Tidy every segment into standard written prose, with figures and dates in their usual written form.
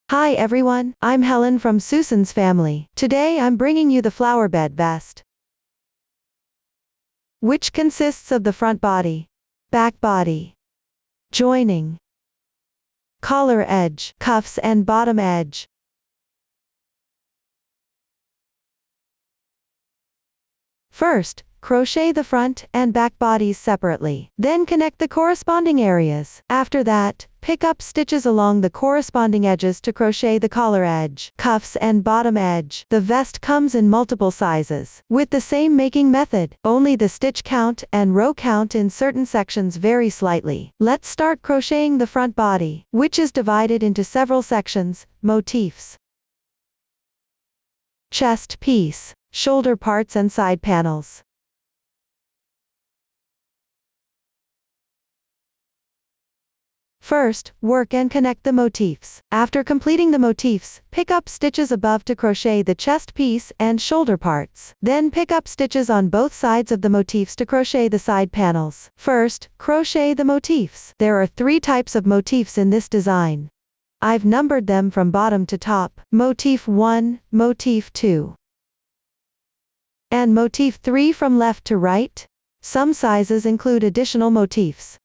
Hi everyone, I'm Helen from Susan's family. Today I'm bringing you the Flowerbed vest, which consists of the front body, back body, joining, collar edge, cuffs and bottom edge. First, crochet the front and back bodies separately. Then connect the corresponding areas. After that, pick up stitches along the corresponding edges to crochet the collar edge, cuffs and bottom edge. The vest comes in multiple sizes. With the same making method, only the stitch count and row count in certain sections vary slightly. Let's start crocheting the front body, which is divided into several sections, motifs, chest piece, shoulder parts and side panels. First, work and connect the motifs. After completing the motifs, pick up stitches above to crochet the chest piece and shoulder parts. Then pick up stitches on both sides of the motifs to crochet the side panels. First, crochet the motifs. There are 3 types of motifs in this design. I've numbered them from bottom to top. Motif 1, Motif 2, and Motif 3 from left to right. Some sizes include additional motifs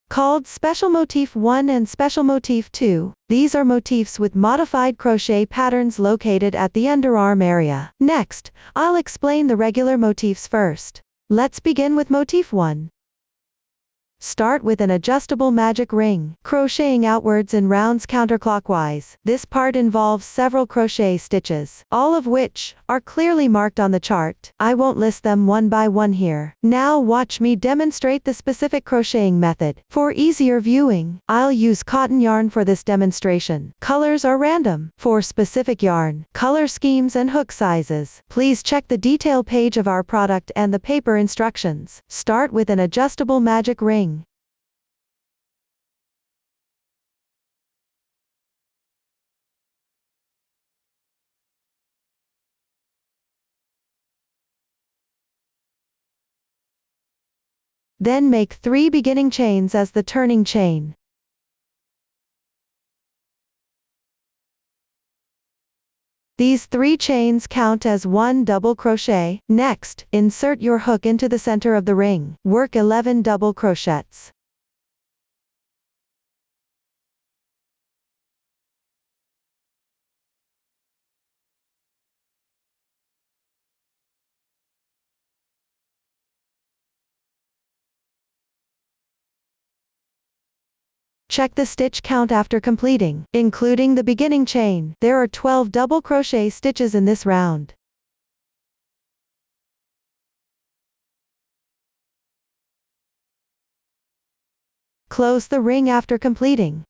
called Special Motif 1 and Special Motif 2. These are motifs with modified crochet patterns located at the underarm area. Next, I'll explain the regular motifs first. Let's begin with Motif 1. Start with an adjustable magic ring, crocheting outwards in rounds counterclockwise. This part involves several crochet stitches, all of which are clearly marked on the chart. I won't list them one by one here. Now watch me demonstrate the specific crocheting method. For easier viewing, I'll use cotton yarn for this demonstration. Colors are random. For specific yarn, color schemes and hook sizes, please check the detail page of our product and the paper instructions. Start with an adjustable magic ring. Then make 3 beginning chains as the turning chain. These 3 chains count as 1 double crochet. Next, insert your hook into the center of the ring. Work 11 double crochets. Check the stitch count after completing, including the beginning chain. There are 12 double crochet stitches in this round. Close the ring after completing.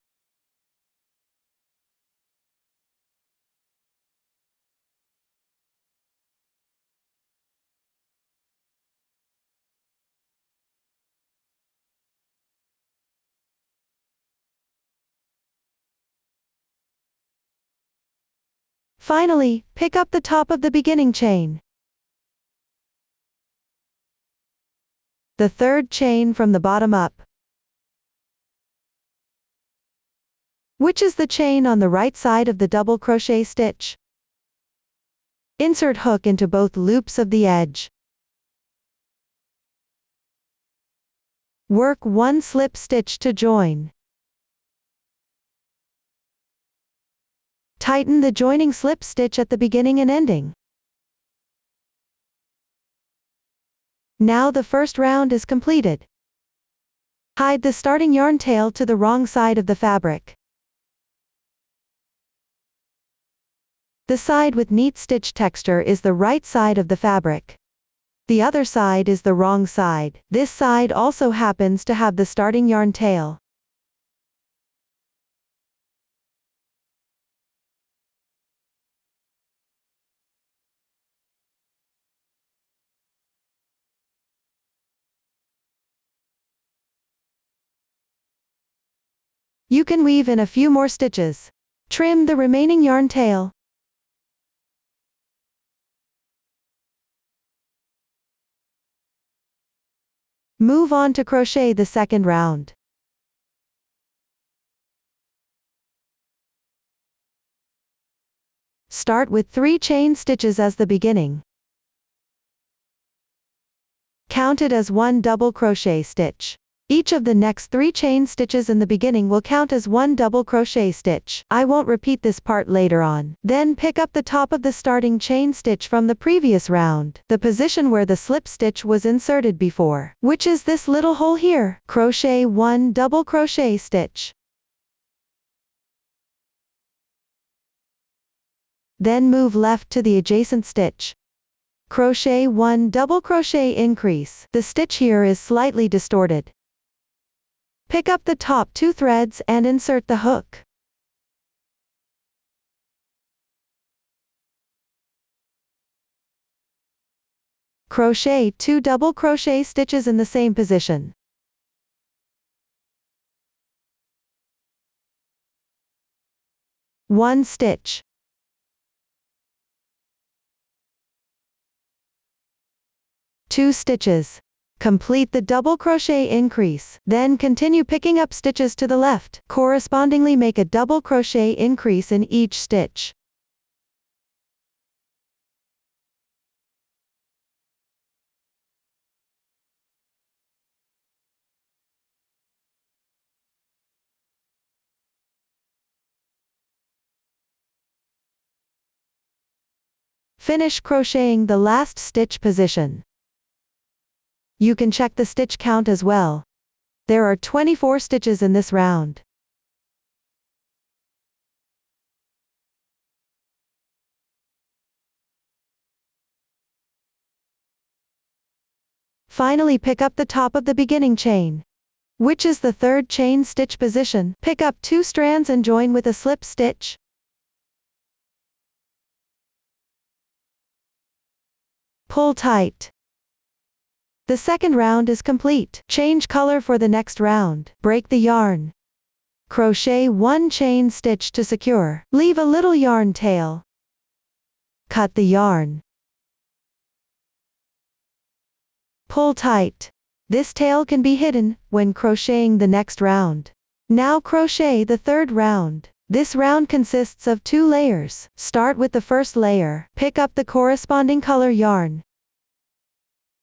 Finally, pick up the top of the beginning chain, the 3rd chain from the bottom up, which is the chain on the right side of the double crochet stitch. Insert hook into both loops of the edge. Work 1 slip stitch to join. Tighten the joining slip stitch at the beginning and ending. Now the first round is completed. Hide the starting yarn tail to the wrong side of the fabric. The side with neat stitch texture is the right side of the fabric. The other side is the wrong side. This side also happens to have the starting yarn tail. You can weave in a few more stitches. Trim the remaining yarn tail. Move on to crochet the second round. Start with 3 chain stitches as the beginning. Count it as 1 double crochet stitch. Each of the next 3 chain stitches in the beginning will count as 1 double crochet stitch. I won't repeat this part later on. Then pick up the top of the starting chain stitch from the previous round, the position where the slip stitch was inserted before, which is this little hole here. Crochet 1 double crochet stitch. Then move left to the adjacent stitch. Crochet 1 double crochet increase. The stitch here is slightly distorted. Pick up the top 2 threads and insert the hook. Crochet 2 double crochet stitches in the same position. One stitch. Two stitches. Complete the double crochet increase, then continue picking up stitches to the left, correspondingly make a double crochet increase in each stitch. Finish crocheting the last stitch position. You can check the stitch count as well. There are 24 stitches in this round. Finally pick up the top of the beginning chain, which is the 3rd chain stitch position. Pick up 2 strands and join with a slip stitch. Pull tight. The second round is complete. Change color for the next round. Break the yarn. Crochet 1 chain stitch to secure. Leave a little yarn tail. Cut the yarn. Pull tight. This tail can be hidden when crocheting the next round. Now crochet the 3rd round. This round consists of 2 layers. Start with the first layer. Pick up the corresponding color yarn.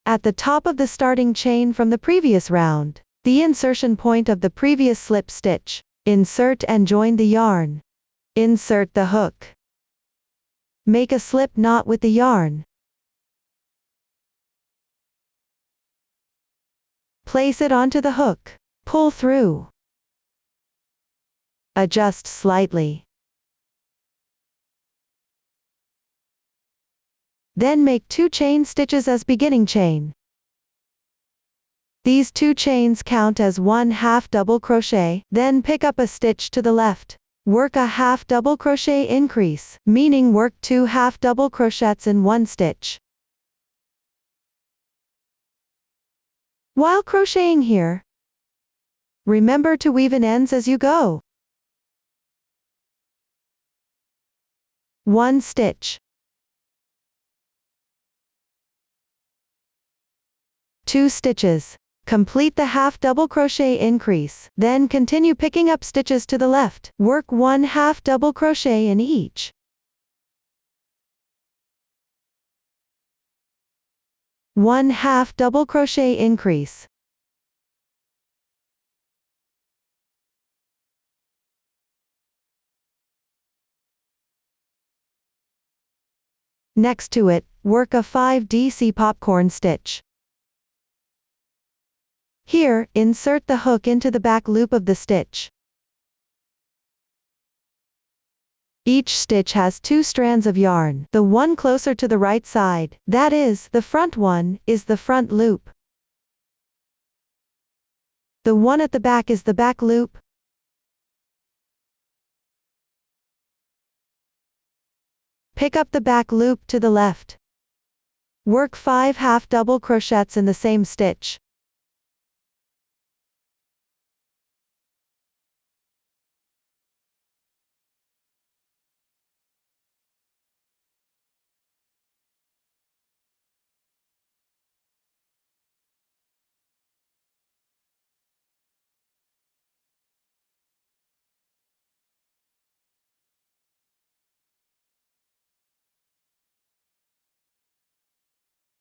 At the top of the starting chain from the previous round, the insertion point of the previous slip stitch, insert and join the yarn. Insert the hook. Make a slip knot with the yarn. Place it onto the hook. Pull through. Adjust slightly. Then make 2 chain stitches as beginning chain. These 2 chains count as 1/2 double crochet, then pick up a stitch to the left. Work a half double crochet increase, meaning work 2 half double crochets in 1 stitch. While crocheting here, remember to weave in ends as you go. 1 stitch. 2 stitches. Complete the half double crochet increase, then continue picking up stitches to the left. Work 1/2 double crochet in each. 1/2 double crochet increase. Next to it, work a 5DC popcorn stitch. Here, insert the hook into the back loop of the stitch. Each stitch has 2 strands of yarn. The one closer to the right side, that is, the front one, is the front loop. The one at the back is the back loop. Pick up the back loop to the left. Work 5 half double crochets in the same stitch.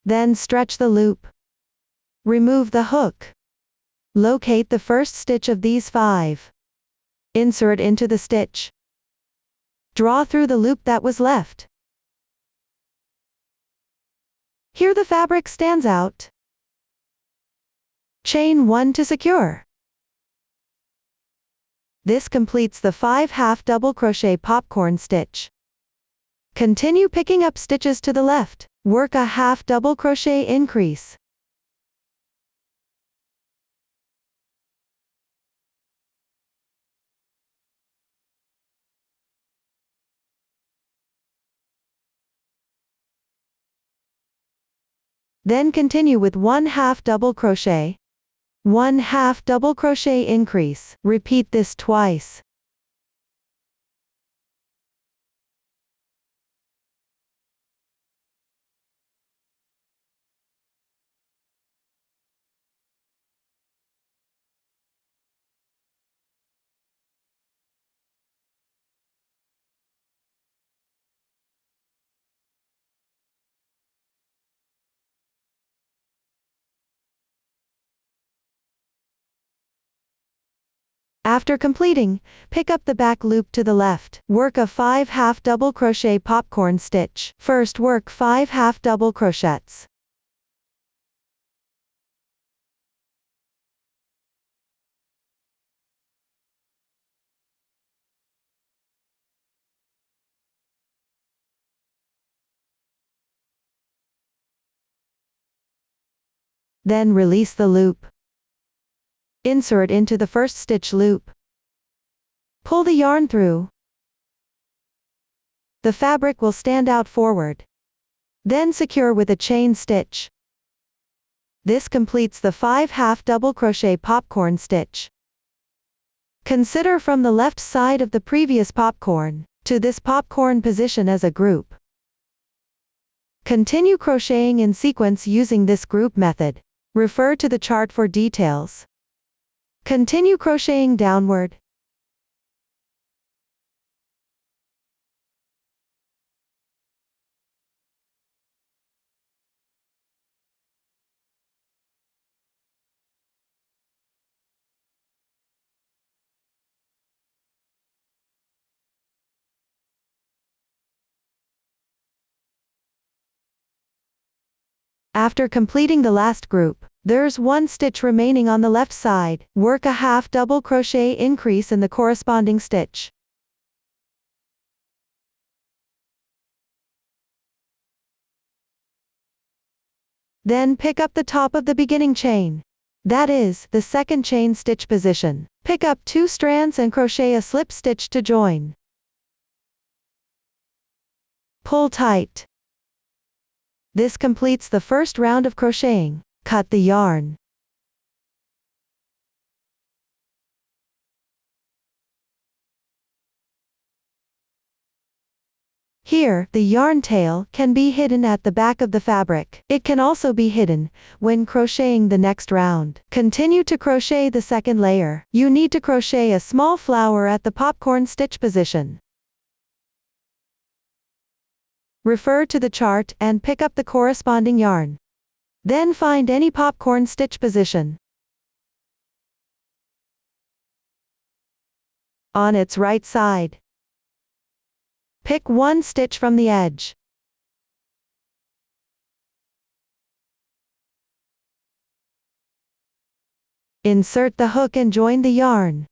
Then stretch the loop. Remove the hook. Locate the first stitch of these 5. Insert into the stitch. Draw through the loop that was left. Here the fabric stands out. Chain 1 to secure. This completes the 5 half double crochet popcorn stitch. Continue picking up stitches to the left. Work a half double crochet increase. Then continue with 1 half double crochet. 1 half double crochet increase. Repeat this twice. After completing, pick up the back loop to the left. Work a 5 half double crochet popcorn stitch. First work 5 half double crochets. Then release the loop. Insert into the first stitch loop. Pull the yarn through. The fabric will stand out forward. Then secure with a chain stitch. This completes the 5 half double crochet popcorn stitch. Consider from the left side of the previous popcorn to this popcorn position as a group. Continue crocheting in sequence using this group method. Refer to the chart for details. Continue crocheting downward. After completing the last group, there's 1 stitch remaining on the left side. Work a half double crochet increase in the corresponding stitch. Then pick up the top of the beginning chain. That is, the second chain stitch position. Pick up 2 strands and crochet a slip stitch to join. Pull tight. This completes the first round of crocheting. Cut the yarn. Here, the yarn tail can be hidden at the back of the fabric. It can also be hidden when crocheting the next round. Continue to crochet the second layer. You need to crochet a small flower at the popcorn stitch position. Refer to the chart and pick up the corresponding yarn. Then find any popcorn stitch position. On its right side, pick 1 stitch from the edge. Insert the hook and join the yarn.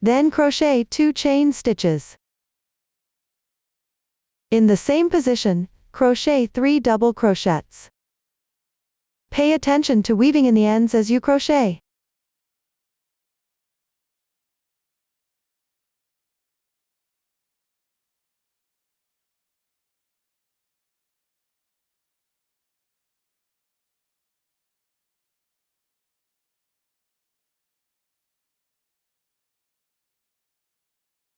Then crochet 2 chain stitches. In the same position, crochet 3 double crochets. Pay attention to weaving in the ends as you crochet.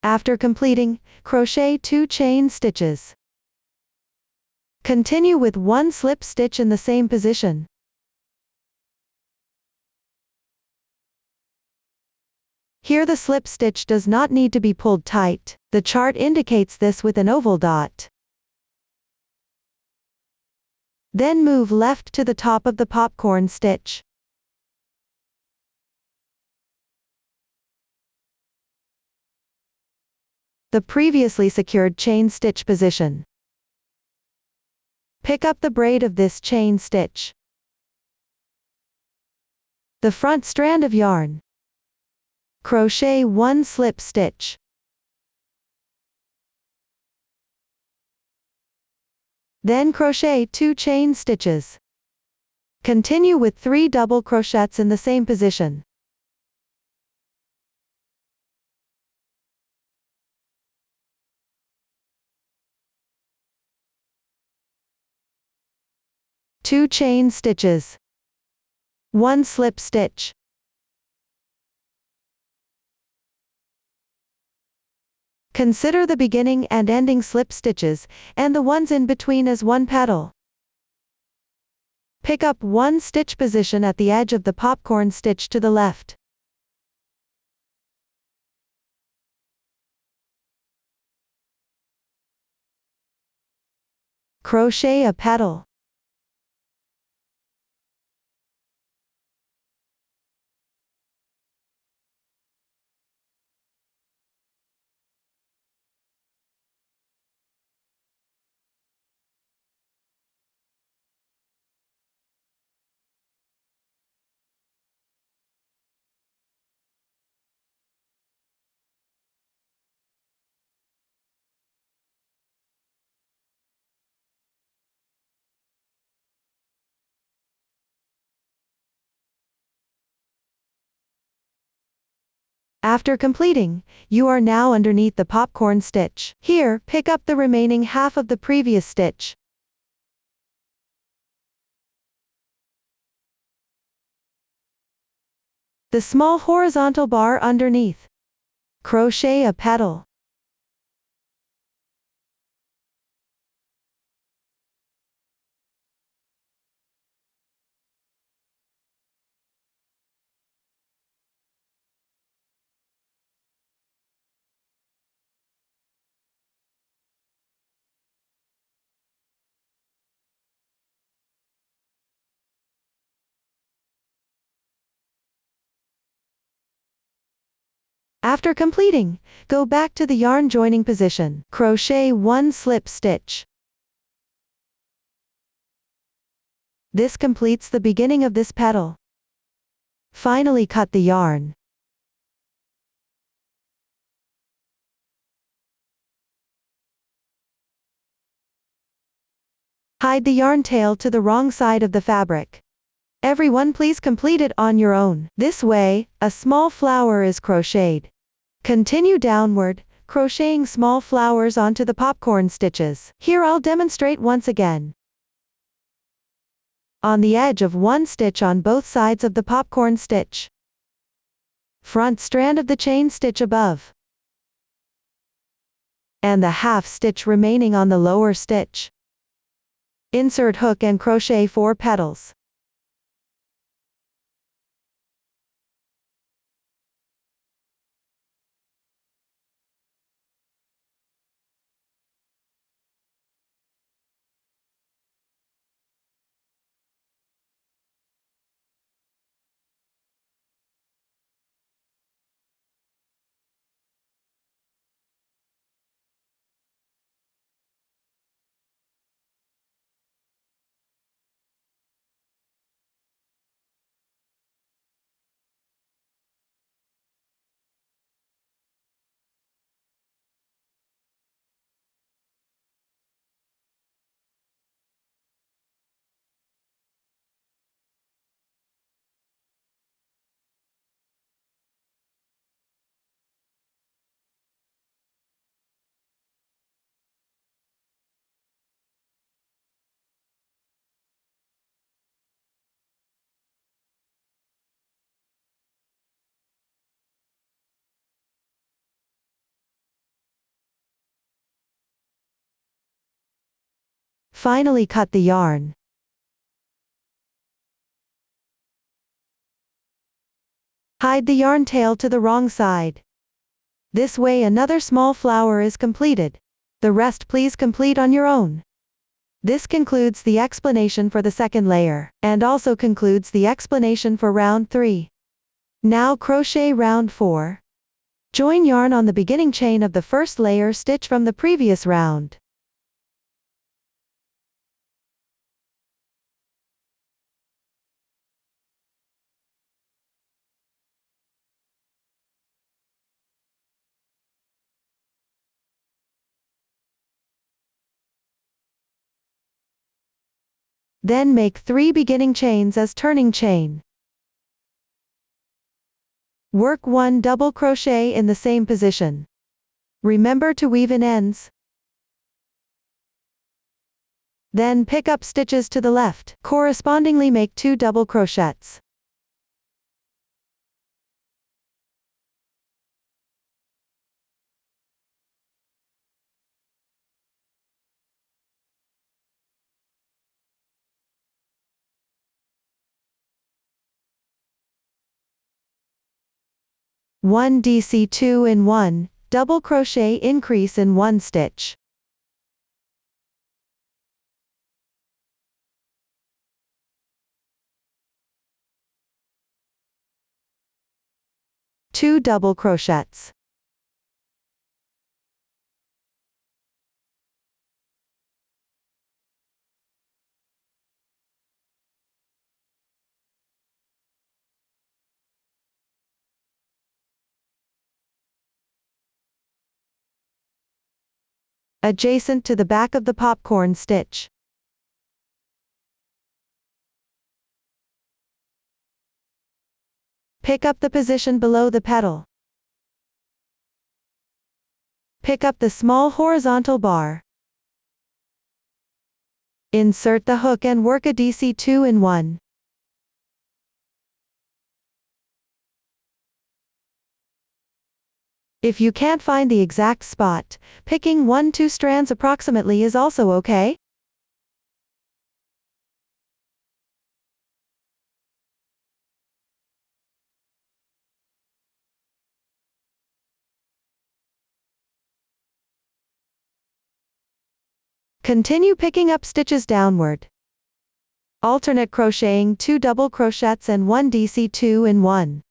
After completing, crochet 2 chain stitches. Continue with 1 slip stitch in the same position. Here the slip stitch does not need to be pulled tight. The chart indicates this with an oval dot. Then move left to the top of the popcorn stitch. The previously secured chain stitch position. Pick up the braid of this chain stitch. The front strand of yarn. Crochet 1 slip stitch. Then crochet 2 chain stitches. Continue with 3 double crochets in the same position. Two chain stitches. 1 slip stitch. Consider the beginning and ending slip stitches, and the ones in between as one petal. Pick up 1 stitch position at the edge of the popcorn stitch to the left. Crochet a petal. After completing, you are now underneath the popcorn stitch. Here, pick up the remaining half of the previous stitch. The small horizontal bar underneath. Crochet a petal. After completing, go back to the yarn joining position. Crochet 1 slip stitch. This completes the beginning of this petal. Finally cut the yarn. Hide the yarn tail to the wrong side of the fabric. Everyone please complete it on your own. This way, a small flower is crocheted. Continue downward, crocheting small flowers onto the popcorn stitches. Here I'll demonstrate once again. On the edge of 1 stitch on both sides of the popcorn stitch. Front strand of the chain stitch above. And the half stitch remaining on the lower stitch. Insert hook and crochet 4 petals. Finally cut the yarn. Hide the yarn tail to the wrong side. This way another small flower is completed. The rest please complete on your own. This concludes the explanation for the second layer, and also concludes the explanation for round 3. Now crochet round 4. Join yarn on the beginning chain of the first layer stitch from the previous round. Then make 3 beginning chains as turning chain. Work 1 double crochet in the same position. Remember to weave in ends. Then pick up stitches to the left, correspondingly make 2 double crochets. One DC2 in 1, double crochet increase in 1 stitch. Two double crochets. Adjacent to the back of the popcorn stitch. Pick up the position below the petal. Pick up the small horizontal bar. Insert the hook and work a DC2 in 1. If you can't find the exact spot, picking 1-2 strands approximately is also okay. Continue picking up stitches downward. Alternate crocheting 2 double crochets and 1 DC2 in 1.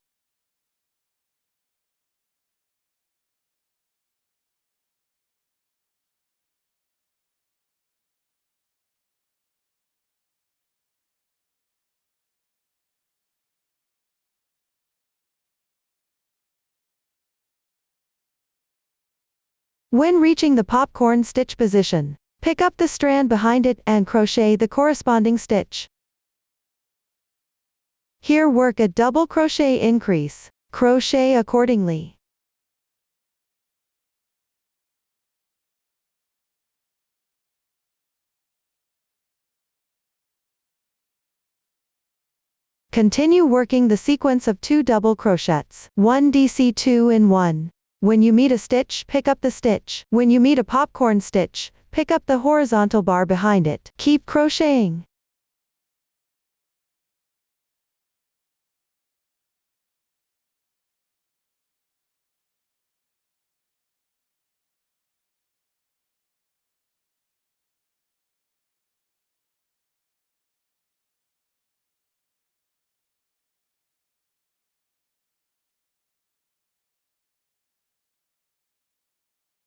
When reaching the popcorn stitch position, pick up the strand behind it and crochet the corresponding stitch. Here work a double crochet increase. Crochet accordingly. Continue working the sequence of 2 double crochets, 1 DC2 in 1. When you meet a stitch, pick up the stitch. When you meet a popcorn stitch, pick up the horizontal bar behind it. Keep crocheting.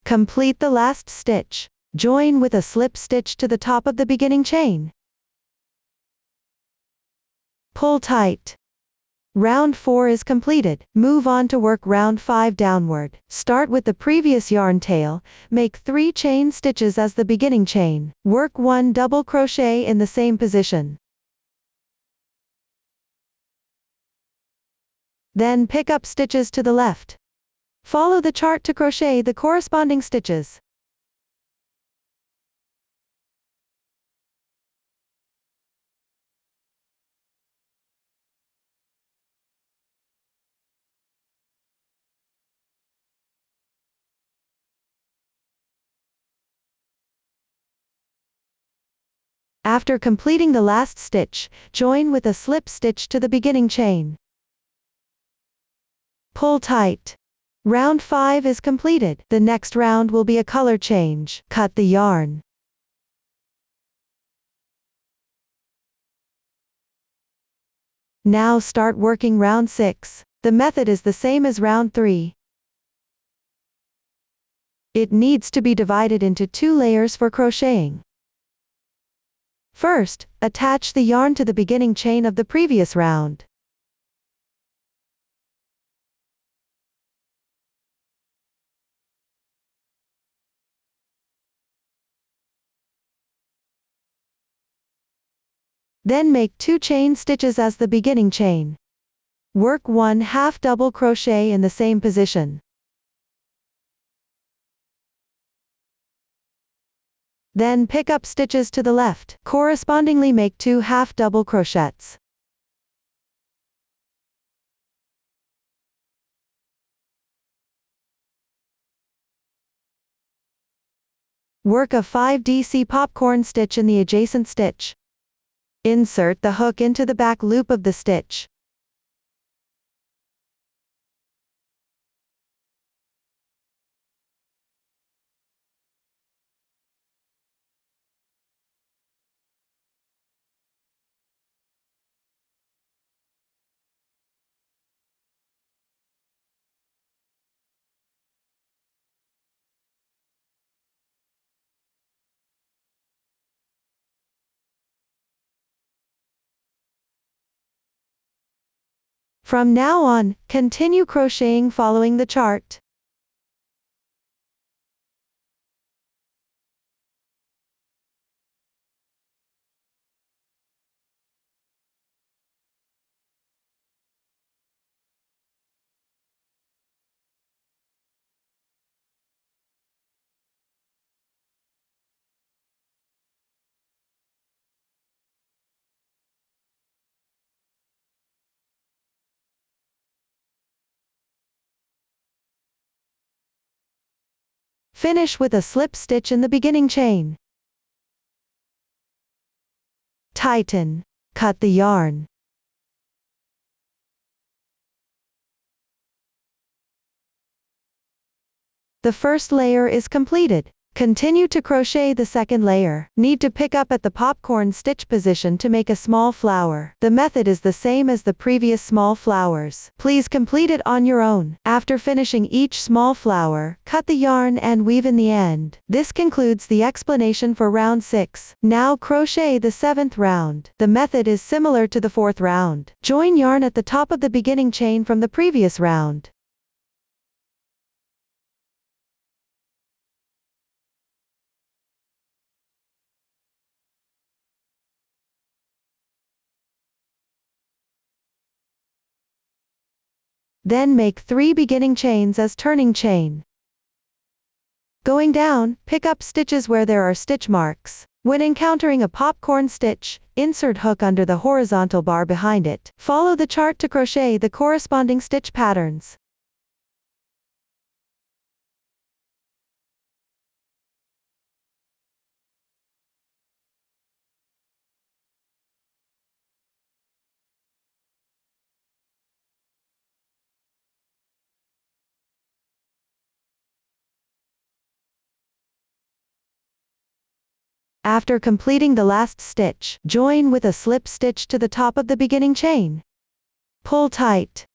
Complete the last stitch. Join with a slip stitch to the top of the beginning chain. Pull tight. Round 4 is completed. Move on to work round 5 downward. Start with the previous yarn tail, make 3 chain stitches as the beginning chain. Work 1 double crochet in the same position. Then pick up stitches to the left. Follow the chart to crochet the corresponding stitches. After completing the last stitch, join with a slip stitch to the beginning chain. Pull tight. Round 5 is completed. The next round will be a color change. Cut the yarn. Now start working round 6. The method is the same as round 3. It needs to be divided into 2 layers for crocheting. First, attach the yarn to the beginning chain of the previous round. Then make 2 chain stitches as the beginning chain. Work 1 half double crochet in the same position. Then pick up stitches to the left, correspondingly make 2 half double crochets. Work a 5 DC popcorn stitch in the adjacent stitch. Insert the hook into the back loop of the stitch. From now on, continue crocheting following the chart. Finish with a slip stitch in the beginning chain. Tighten. Cut the yarn. The first layer is completed. Continue to crochet the second layer. Need to pick up at the popcorn stitch position to make a small flower. The method is the same as the previous small flowers. Please complete it on your own. After finishing each small flower, cut the yarn and weave in the end. This concludes the explanation for round 6. Now crochet the 7th round. The method is similar to the 4th round. Join yarn at the top of the beginning chain from the previous round. Then make 3 beginning chains as turning chain. Going down, pick up stitches where there are stitch marks. When encountering a popcorn stitch, insert hook under the horizontal bar behind it. Follow the chart to crochet the corresponding stitch patterns. After completing the last stitch, join with a slip stitch to the top of the beginning chain. Pull tight.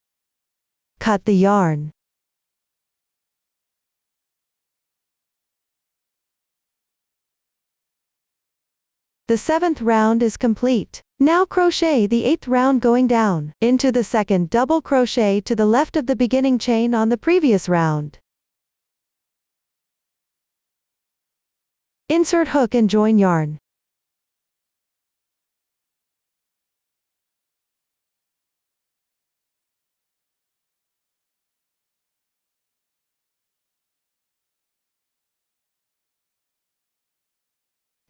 Cut the yarn. The 7th round is complete. Now crochet the 8th round going down into the second double crochet to the left of the beginning chain on the previous round. Insert hook and join yarn.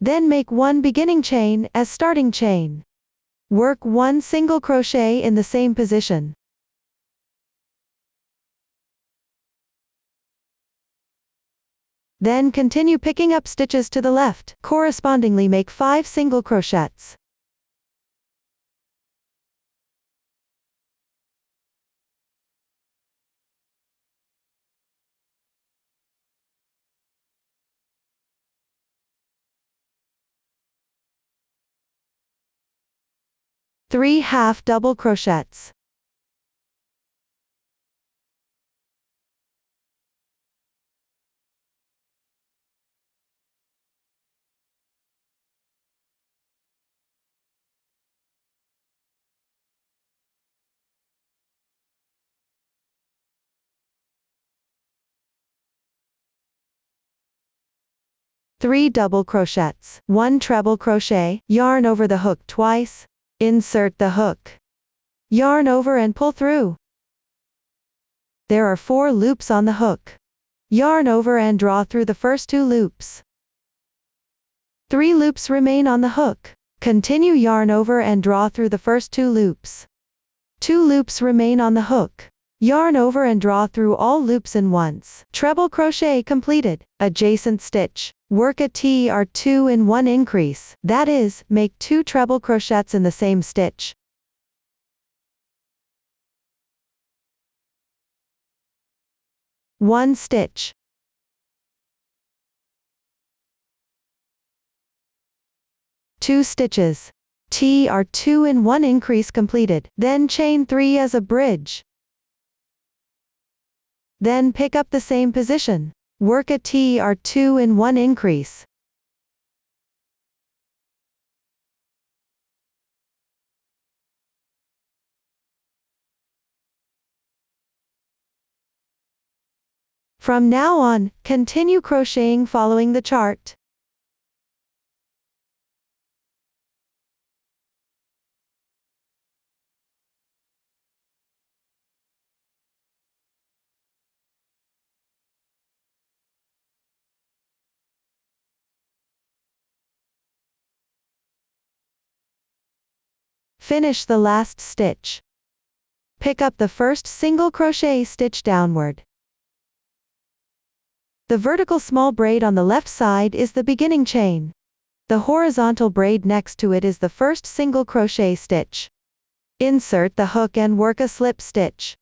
Then make 1 beginning chain as starting chain. Work 1 single crochet in the same position. Then continue picking up stitches to the left, correspondingly make 5 single crochets. 3 half double crochets. Three double crochets. 1 treble crochet, yarn over the hook twice, insert the hook, yarn over and pull through. There are 4 loops on the hook. Yarn over and draw through the first 2 loops. 3 loops remain on the hook. Continue yarn over and draw through the first 2 loops. 2 loops remain on the hook. Yarn over and draw through all loops in once. Treble crochet completed. Adjacent stitch. Work a TR2 in 1 increase. That is, make 2 treble crochets in the same stitch. One stitch. Two stitches. TR2 in 1 increase completed. Then chain 3 as a bridge. Then pick up the same position. Work a TR2 in 1 increase. From now on, continue crocheting following the chart. Finish the last stitch. Pick up the first single crochet stitch downward. The vertical small braid on the left side is the beginning chain. The horizontal braid next to it is the first single crochet stitch. Insert the hook and work a slip stitch.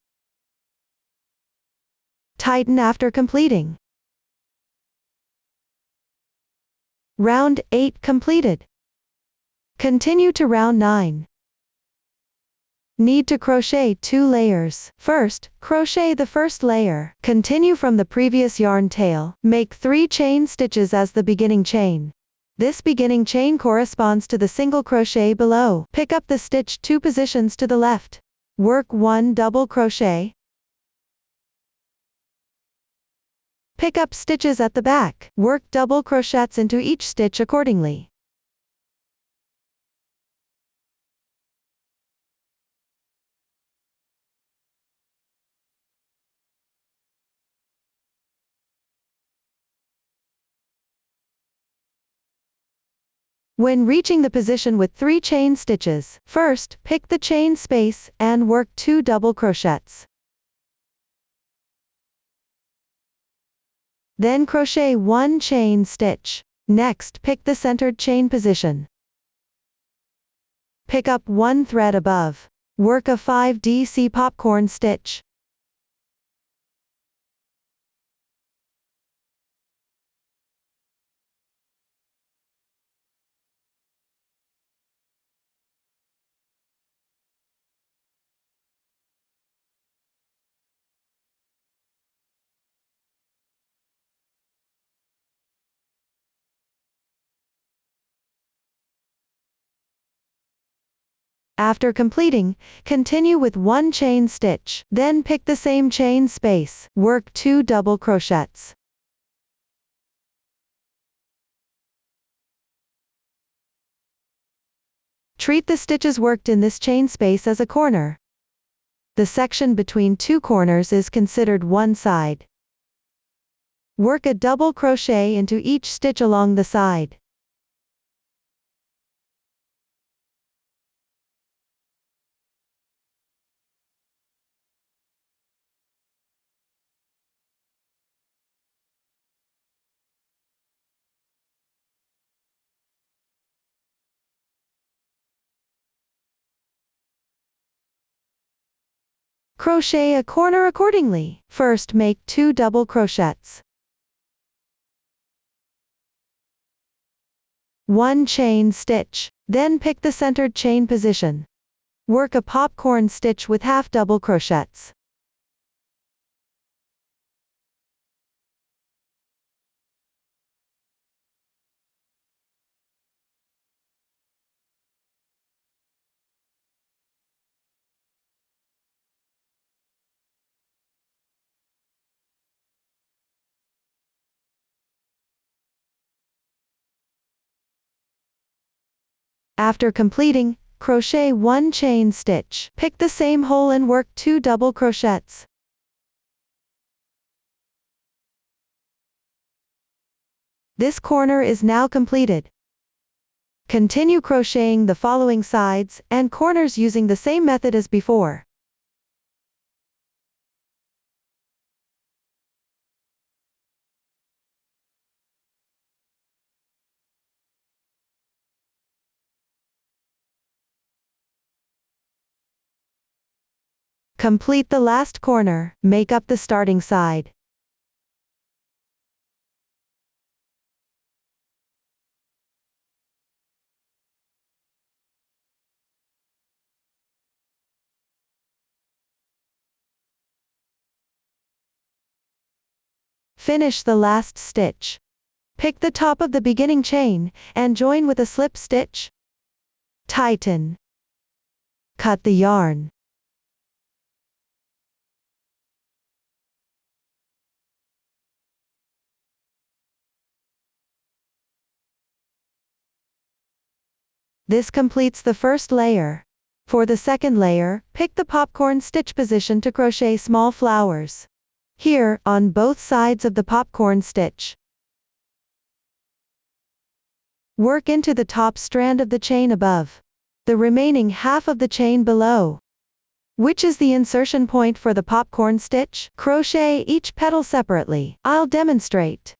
Tighten after completing. Round 8 completed. Continue to round 9. Need to crochet 2 layers. First, crochet the first layer. Continue from the previous yarn tail. Make 3 chain stitches as the beginning chain. This beginning chain corresponds to the single crochet below. Pick up the stitch 2 positions to the left. Work 1 double crochet. Pick up stitches at the back. Work double crochets into each stitch accordingly. When reaching the position with 3 chain stitches, first, pick the chain space, and work 2 double crochets. Then crochet 1 chain stitch. Next, pick the centered chain position. Pick up 1 thread above. Work a 5DC popcorn stitch. After completing, continue with 1 chain stitch. Then pick the same chain space. Work 2 double crochets. Treat the stitches worked in this chain space as a corner. The section between 2 corners is considered one side. Work a double crochet into each stitch along the side. Crochet a corner accordingly. First, make 2 double crochets. 1 chain stitch. Then pick the centered chain position. Work a popcorn stitch with half double crochets. After completing, crochet 1 chain stitch. Pick the same hole and work 2 double crochets. This corner is now completed. Continue crocheting the following sides and corners using the same method as before. Complete the last corner, make up the starting side. Finish the last stitch. Pick the top of the beginning chain, and join with a slip stitch. Tighten. Cut the yarn. This completes the first layer. For the second layer, pick the popcorn stitch position to crochet small flowers. Here, on both sides of the popcorn stitch. Work into the top strand of the chain above. The remaining half of the chain below, which is the insertion point for the popcorn stitch. Crochet each petal separately. I'll demonstrate.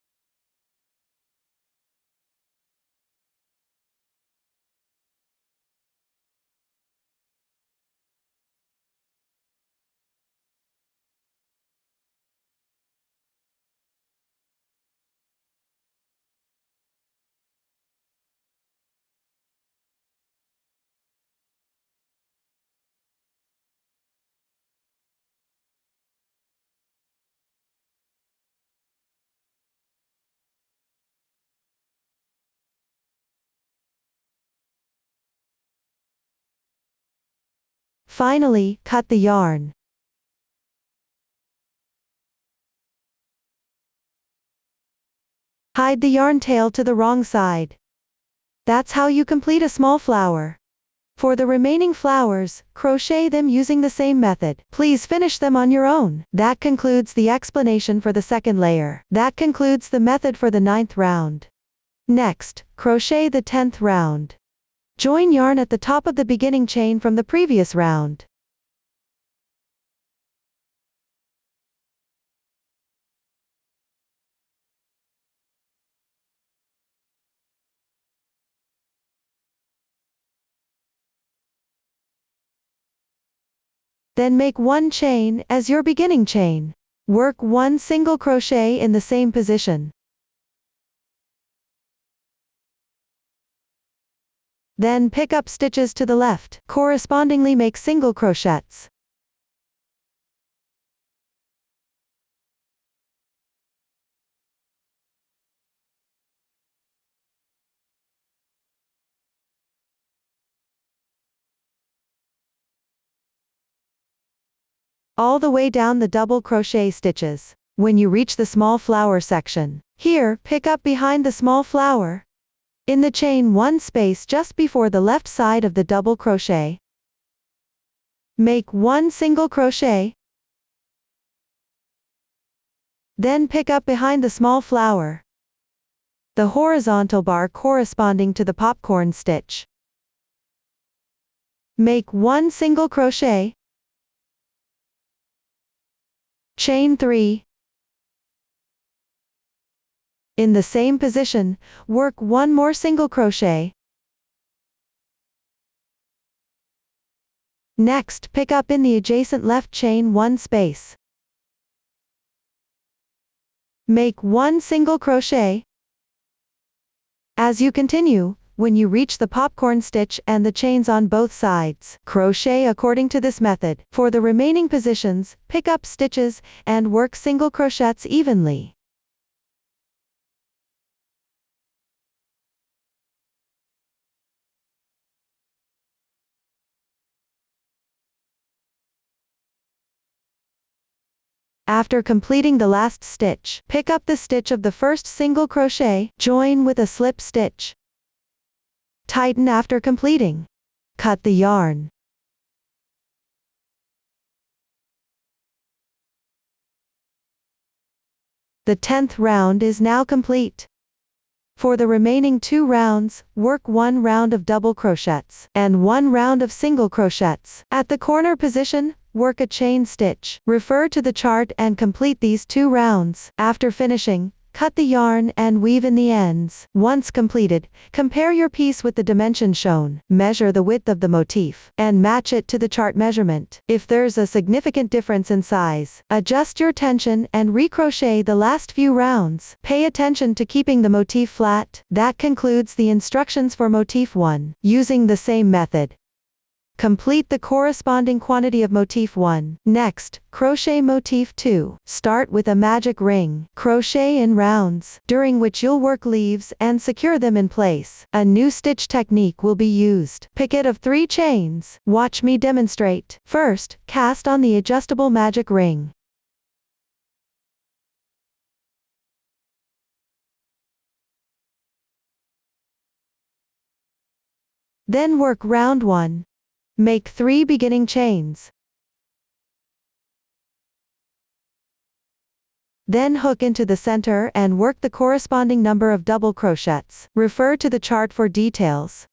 Finally, cut the yarn. Hide the yarn tail to the wrong side. That's how you complete a small flower. For the remaining flowers, crochet them using the same method. Please finish them on your own. That concludes the explanation for the second layer. That concludes the method for the 9th round. Next, crochet the 10th round. Join yarn at the top of the beginning chain from the previous round. Then make 1 chain as your beginning chain. Work 1 single crochet in the same position. Then pick up stitches to the left, correspondingly make single crochets. All the way down the double crochet stitches. When you reach the small flower section, here, pick up behind the small flower. In the chain 1 space just before the left side of the double crochet. Make 1 single crochet. Then pick up behind the small flower. The horizontal bar corresponding to the popcorn stitch. Make 1 single crochet. Chain 3. In the same position, work 1 more single crochet. Next, pick up in the adjacent left chain 1 space. Make 1 single crochet. As you continue, when you reach the popcorn stitch and the chains on both sides. Crochet according to this method. For the remaining positions, pick up stitches and work single crochets evenly. After completing the last stitch, pick up the stitch of the first single crochet, join with a slip stitch. Tighten after completing. Cut the yarn. The 10th round is now complete. For the remaining 2 rounds, work 1 round of double crochets and 1 round of single crochets. At the corner position, work a chain stitch. Refer to the chart and complete these 2 rounds. After finishing, cut the yarn and weave in the ends. Once completed, compare your piece with the dimensions shown. Measure the width of the motif and match it to the chart measurement. If there's a significant difference in size, adjust your tension and recrochet the last few rounds. Pay attention to keeping the motif flat. That concludes the instructions for motif 1. Using the same method, complete the corresponding quantity of motif 1. Next, crochet motif 2. Start with a magic ring. Crochet in rounds, during which you'll work leaves and secure them in place. A new stitch technique will be used. Picket of 3 chains. Watch me demonstrate. First, cast on the adjustable magic ring. Then work round 1. Make 3 beginning chains. Then hook into the center and work the corresponding number of double crochets. Refer to the chart for details.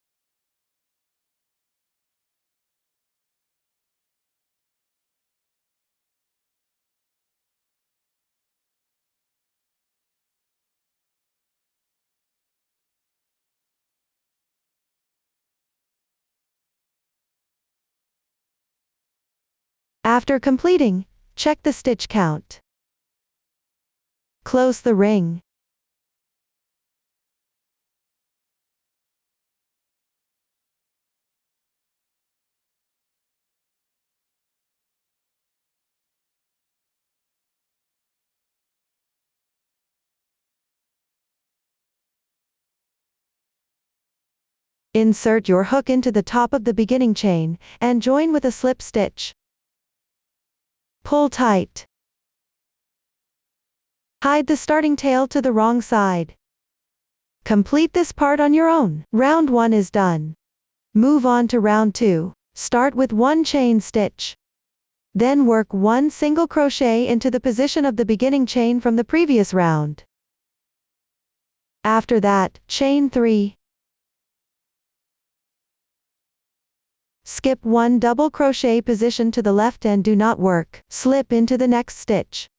After completing, check the stitch count. Close the ring. Insert your hook into the top of the beginning chain and join with a slip stitch. Pull tight. Hide the starting tail to the wrong side. Complete this part on your own. Round 1 is done. Move on to round 2. Start with 1 chain stitch. Then work 1 single crochet into the position of the beginning chain from the previous round. After that, chain 3. Skip 1 double crochet position to the left and do not work. Slip into the next stitch.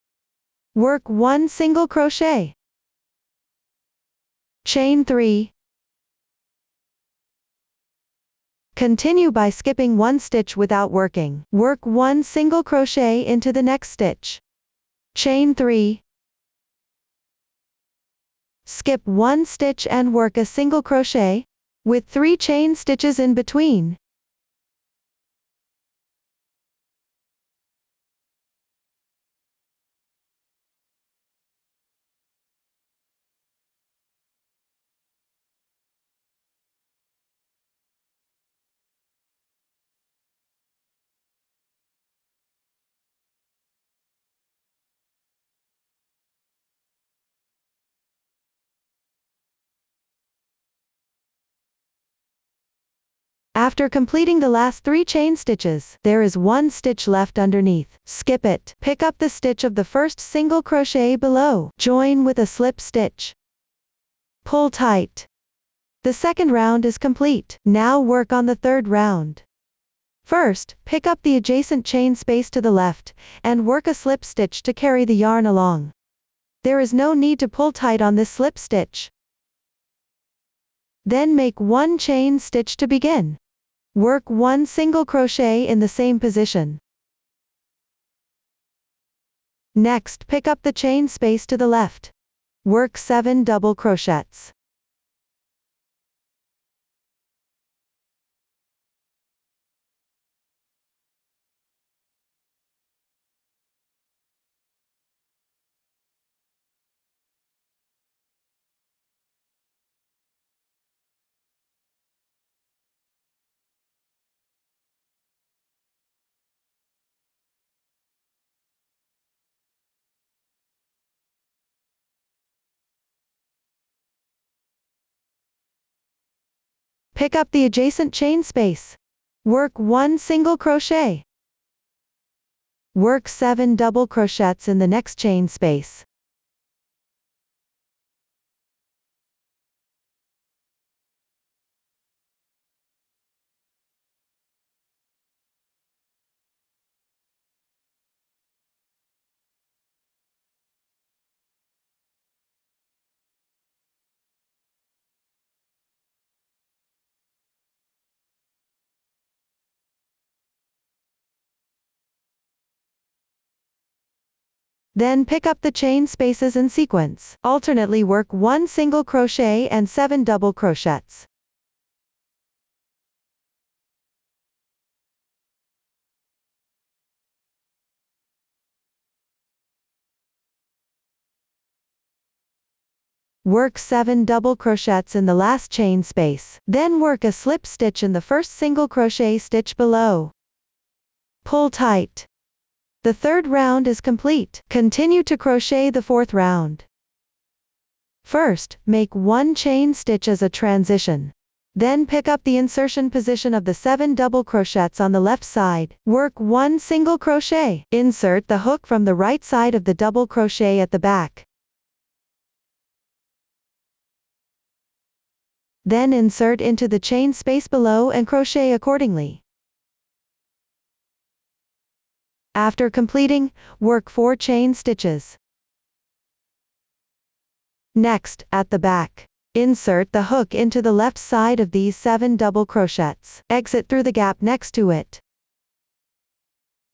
Work 1 single crochet. Chain 3. Continue by skipping 1 stitch without working. Work 1 single crochet into the next stitch. Chain 3. Skip 1 stitch and work a single crochet, with 3 chain stitches in between. After completing the last 3 chain stitches, there is 1 stitch left underneath. Skip it. Pick up the stitch of the first single crochet below. Join with a slip stitch. Pull tight. The second round is complete. Now work on the third round. First, pick up the adjacent chain space to the left, and work a slip stitch to carry the yarn along. There is no need to pull tight on this slip stitch. Then make 1 chain stitch to begin. Work 1 single crochet in the same position. Next, pick up the chain space to the left. Work 7 double crochets. pick up the adjacent chain space. Work 1 single crochet. Work 7 double crochets in the next chain space. Then pick up the chain spaces in sequence. Alternately work 1 single crochet and 7 double crochets. Work 7 double crochets in the last chain space. Then work a slip stitch in the first single crochet stitch below. Pull tight. The third round is complete. Continue to crochet the fourth round. First, make 1 chain stitch as a transition. Then pick up the insertion position of the 7 double crochets on the left side. Work 1 single crochet. Insert the hook from the right side of the double crochet at the back. Then insert into the chain space below and crochet accordingly. After completing, work 4 chain stitches. Next, at the back, insert the hook into the left side of these 7 double crochets. Exit through the gap next to it.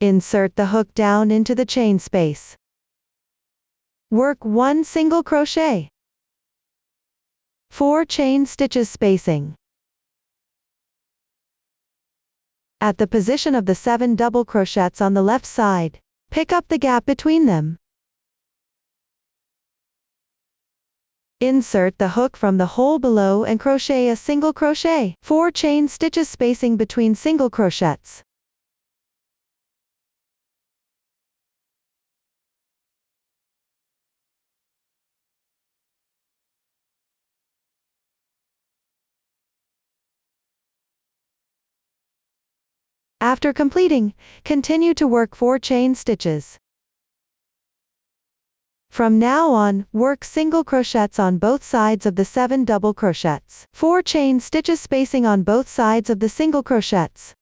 Insert the hook down into the chain space. Work 1 single crochet. 4 chain stitches spacing. At the position of the 7 double crochets on the left side, pick up the gap between them. Insert the hook from the hole below and crochet a single crochet. 4 chain stitches spacing between single crochets. After completing, continue to work 4 chain stitches. From now on, work single crochets on both sides of the 7 double crochets. 4 chain stitches spacing on both sides of the single crochets.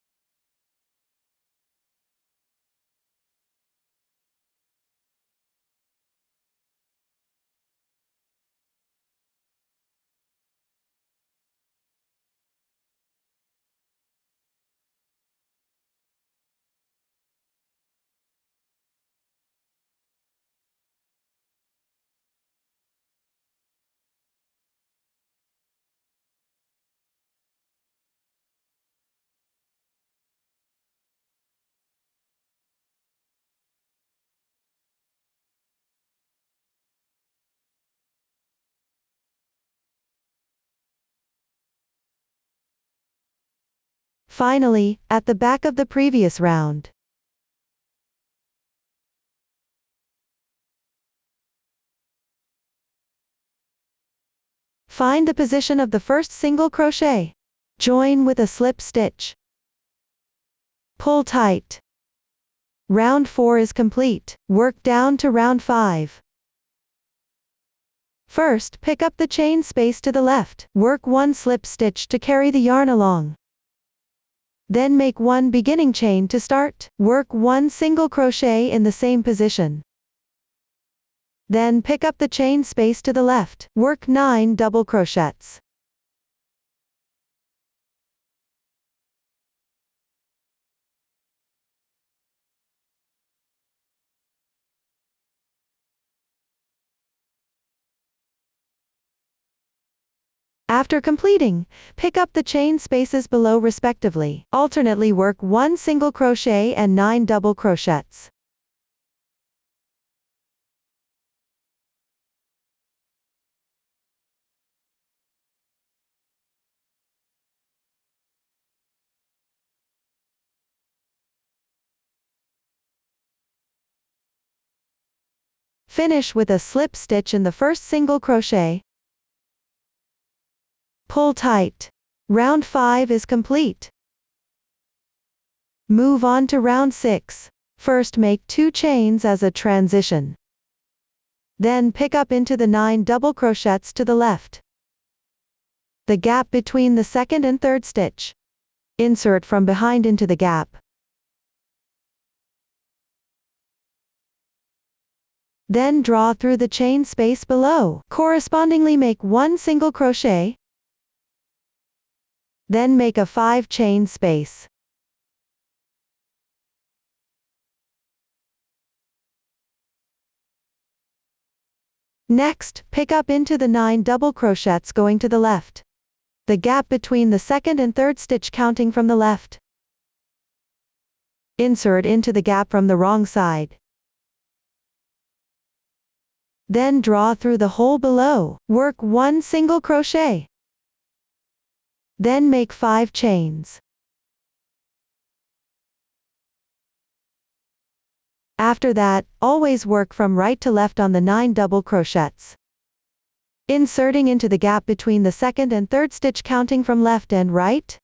Finally, at the back of the previous round, find the position of the first single crochet. Join with a slip stitch. Pull tight. Round 4 is complete. Work down to round 5. First, pick up the chain space to the left. Work 1 slip stitch to carry the yarn along. Then make 1 beginning chain to start. Work 1 single crochet in the same position. Then pick up the chain space to the left. Work 9 double crochets. After completing, pick up the chain spaces below respectively. Alternately work 1 single crochet and 9 double crochets. Finish with a slip stitch in the first single crochet. Pull tight. Round 5 is complete. Move on to round 6. First make 2 chains as a transition. Then pick up into the 9 double crochets to the left. The gap between the second and third stitch. Insert from behind into the gap. Then draw through the chain space below. Correspondingly make 1 single crochet. Then make a 5 chain space. Next, pick up into the 9 double crochets going to the left. The gap between the second and third stitch counting from the left. Insert into the gap from the wrong side. Then draw through the hole below. Work 1 single crochet. Then make 5 chains. After that, always work from right to left on the 9 double crochets. Inserting into the gap between the second and third stitch counting from left and right.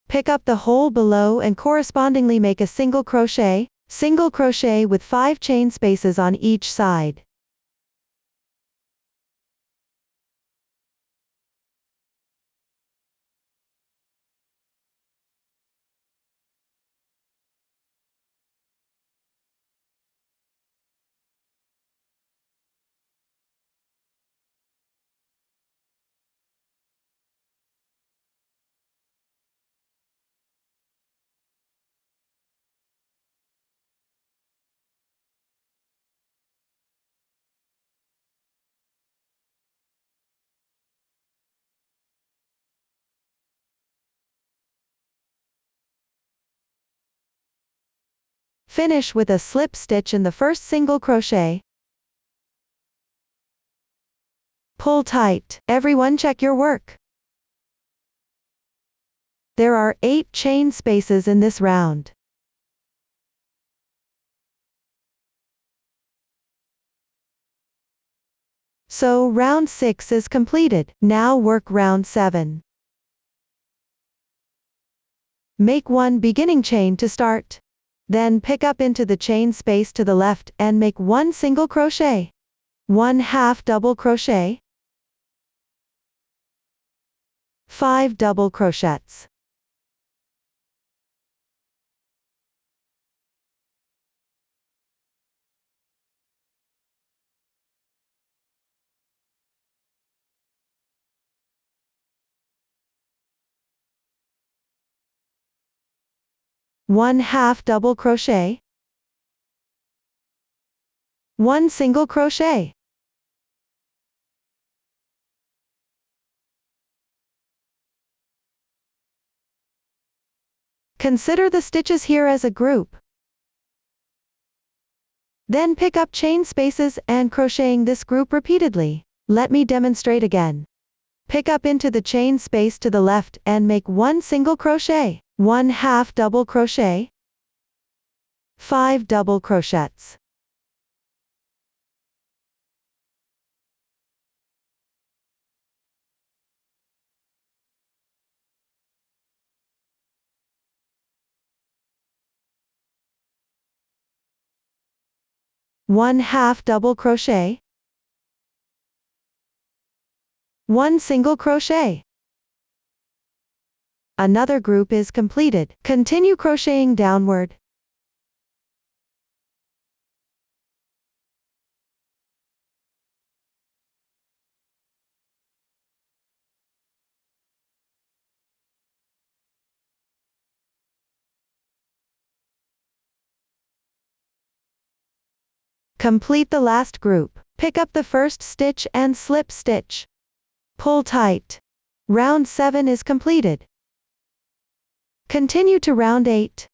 Pick up the hole below and correspondingly make a single crochet with 5 chain spaces on each side. Finish with a slip stitch in the first single crochet. Pull tight. Everyone check your work. There are 8 chain spaces in this round. So round 6 is completed. Now work round 7. Make 1 beginning chain to start. Then pick up into the chain space to the left and make 1 single crochet. 1 half double crochet. 5 double crochets. One half double crochet. 1 single crochet. Consider the stitches here as a group. Then pick up chain spaces and crocheting this group repeatedly. Let me demonstrate again. Pick up into the chain space to the left and make 1 single crochet. 1 half double crochet. 5 double crochets. One half double crochet. 1 single crochet. Another group is completed. Continue crocheting downward. Complete the last group. Pick up the first stitch and slip stitch. Pull tight. Round 7 is completed. Continue to round 8.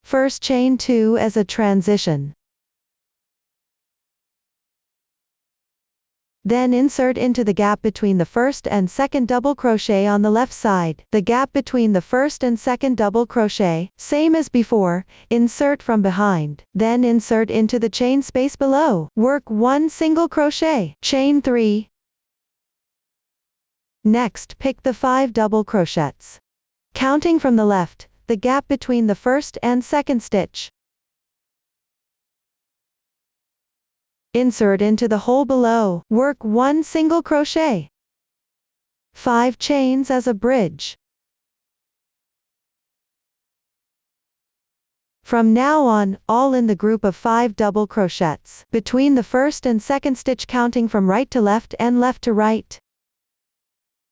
First chain 2 as a transition. Then insert into the gap between the first and second double crochet on the left side. The gap between the first and second double crochet, same as before, insert from behind. Then insert into the chain space below. Work 1 single crochet, chain 3. Next, pick the 5 double crochets. Counting from the left, the gap between the first and second stitch. Insert into the hole below. Work 1 single crochet. 5 chains as a bridge. From now on, all in the group of 5 double crochets, between the first and second stitch counting from right to left and left to right.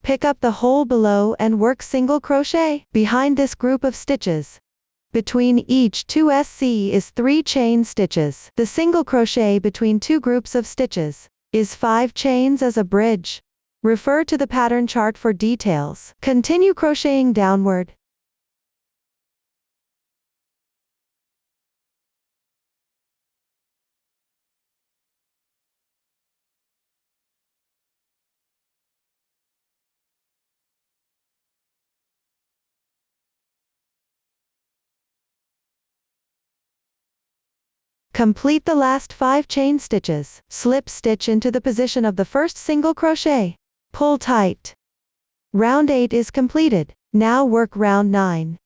Pick up the hole below and work single crochet behind this group of stitches. Between each 2 SC is 3 chain stitches. The single crochet between 2 groups of stitches is 5 chains as a bridge. Refer to the pattern chart for details. Continue crocheting downward. Complete the last 5 chain stitches. Slip stitch into the position of the first single crochet. Pull tight. Round 8 is completed. Now work round 9.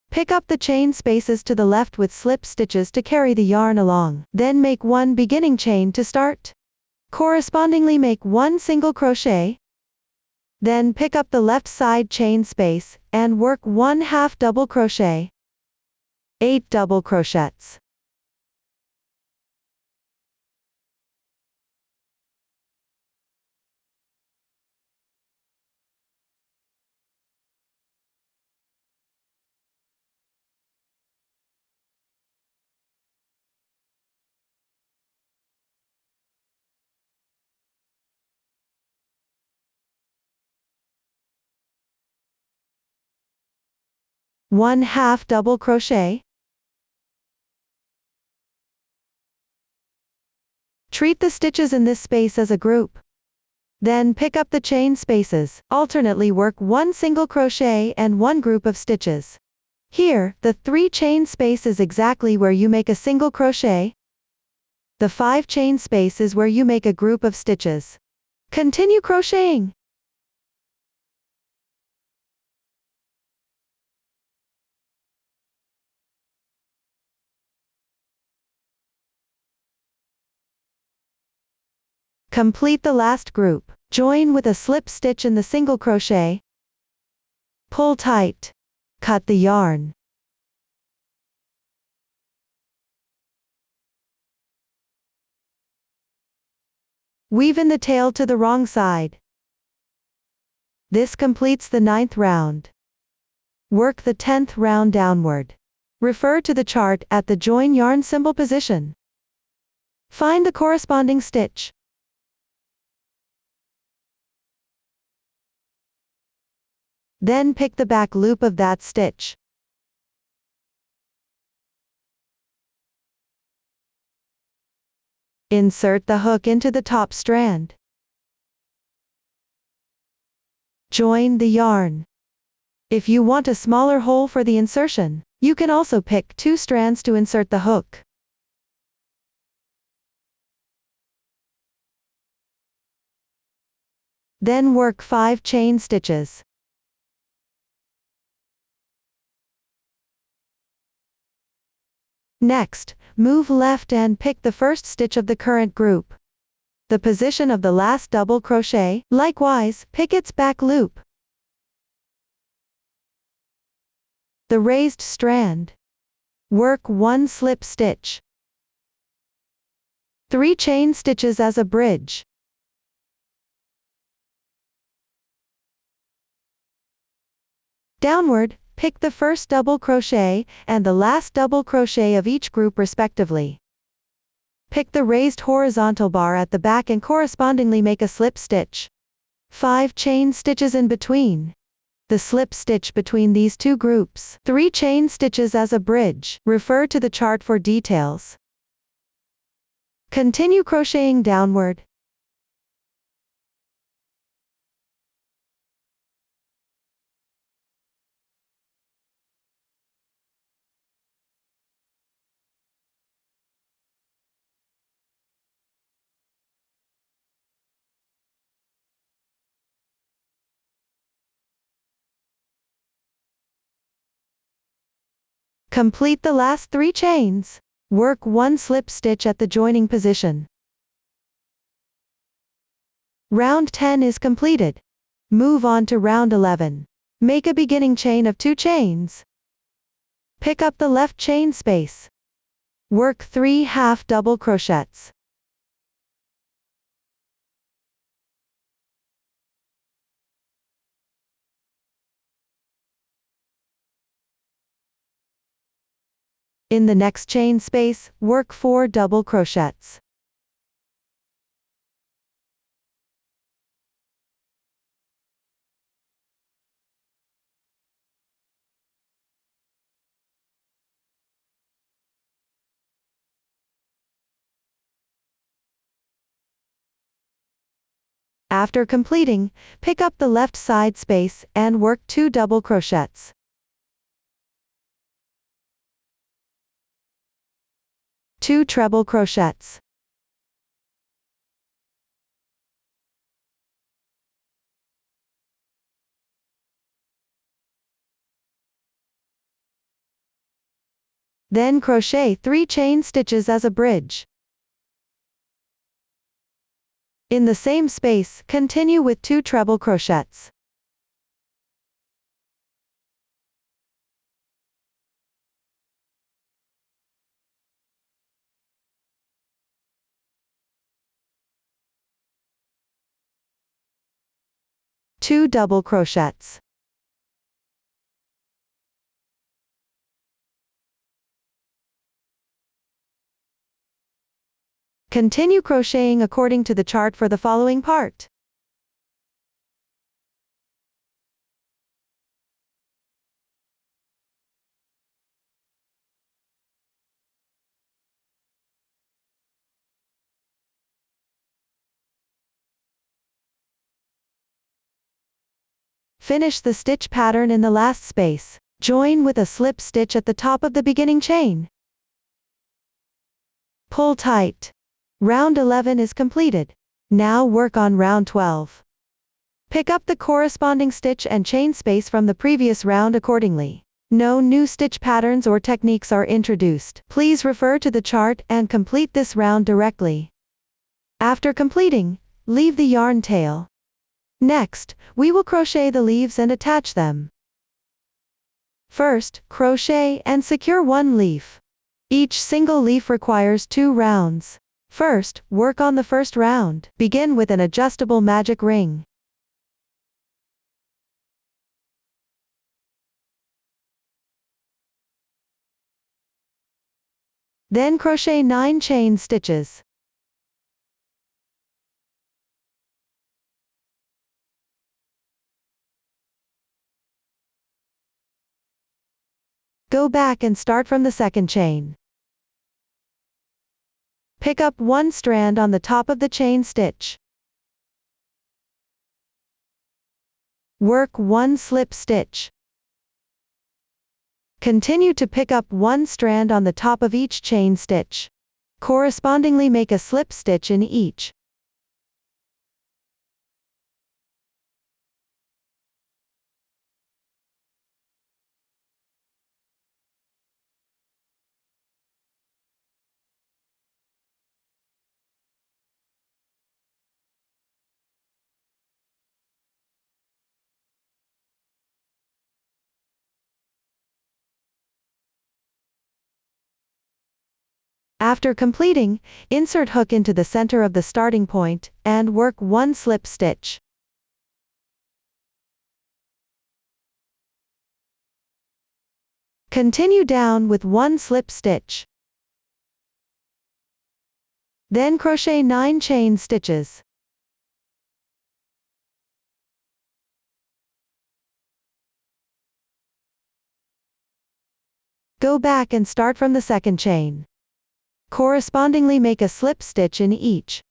Pick up the chain spaces to the left with slip stitches to carry the yarn along. Then make 1 beginning chain to start. Correspondingly make 1 single crochet. Then pick up the left side chain space and work 1/2 double crochet. 8 double crochets. One-half double crochet. Treat the stitches in this space as a group. Then pick up the chain spaces, alternately work 1 single crochet and 1 group of stitches. Here, the 3 chain space is exactly where you make a single crochet. The 5 chain space is where you make a group of stitches. Continue crocheting. Complete the last group. Join with a slip stitch in the single crochet. Pull tight. Cut the yarn. Weave in the tail to the wrong side. This completes the 9th round. Work the 10th round downward. Refer to the chart at the join yarn symbol position. Find the corresponding stitch. Then pick the back loop of that stitch. Insert the hook into the top strand. Join the yarn. If you want a smaller hole for the insertion, you can also pick 2 strands to insert the hook. Then work 5 chain stitches. Next, move left and pick the first stitch of the current group. The position of the last double crochet, likewise, pick its back loop. The raised strand. Work 1 slip stitch. 3 chain stitches as a bridge. Downward, pick the first double crochet and the last double crochet of each group respectively. Pick the raised horizontal bar at the back and correspondingly make a slip stitch. 5 chain stitches in between. The slip stitch between these 2 groups. 3 chain stitches as a bridge. Refer to the chart for details. Continue crocheting downward. Complete the last 3 chains. Work 1 slip stitch at the joining position. Round 10 is completed. Move on to round 11. Make a beginning chain of 2 chains. Pick up the left chain space. Work 3 half double crochets. In the next chain space, work 4 double crochets. After completing, pick up the left side space and work 2 double crochets. Two treble crochets. Then crochet 3 chain stitches as a bridge. In the same space, continue with 2 treble crochets. Two double crochets. Continue crocheting according to the chart for the following part. Finish the stitch pattern in the last space. Join with a slip stitch at the top of the beginning chain. Pull tight. Round 11 is completed. Now work on round 12. Pick up the corresponding stitch and chain space from the previous round accordingly. No new stitch patterns or techniques are introduced. Please refer to the chart and complete this round directly. After completing, leave the yarn tail. Next, we will crochet the leaves and attach them. First, crochet and secure 1 leaf. Each single leaf requires 2 rounds. First, work on the first round. Begin with an adjustable magic ring. Then crochet 9 chain stitches. Go back and start from the second chain. Pick up 1 strand on the top of the chain stitch. Work 1 slip stitch. Continue to pick up 1 strand on the top of each chain stitch. Correspondingly make a slip stitch in each. After completing, insert hook into the center of the starting point, and work 1 slip stitch. Continue down with 1 slip stitch. Then crochet 9 chain stitches. Go back and start from the second chain. Correspondingly make a slip stitch in each.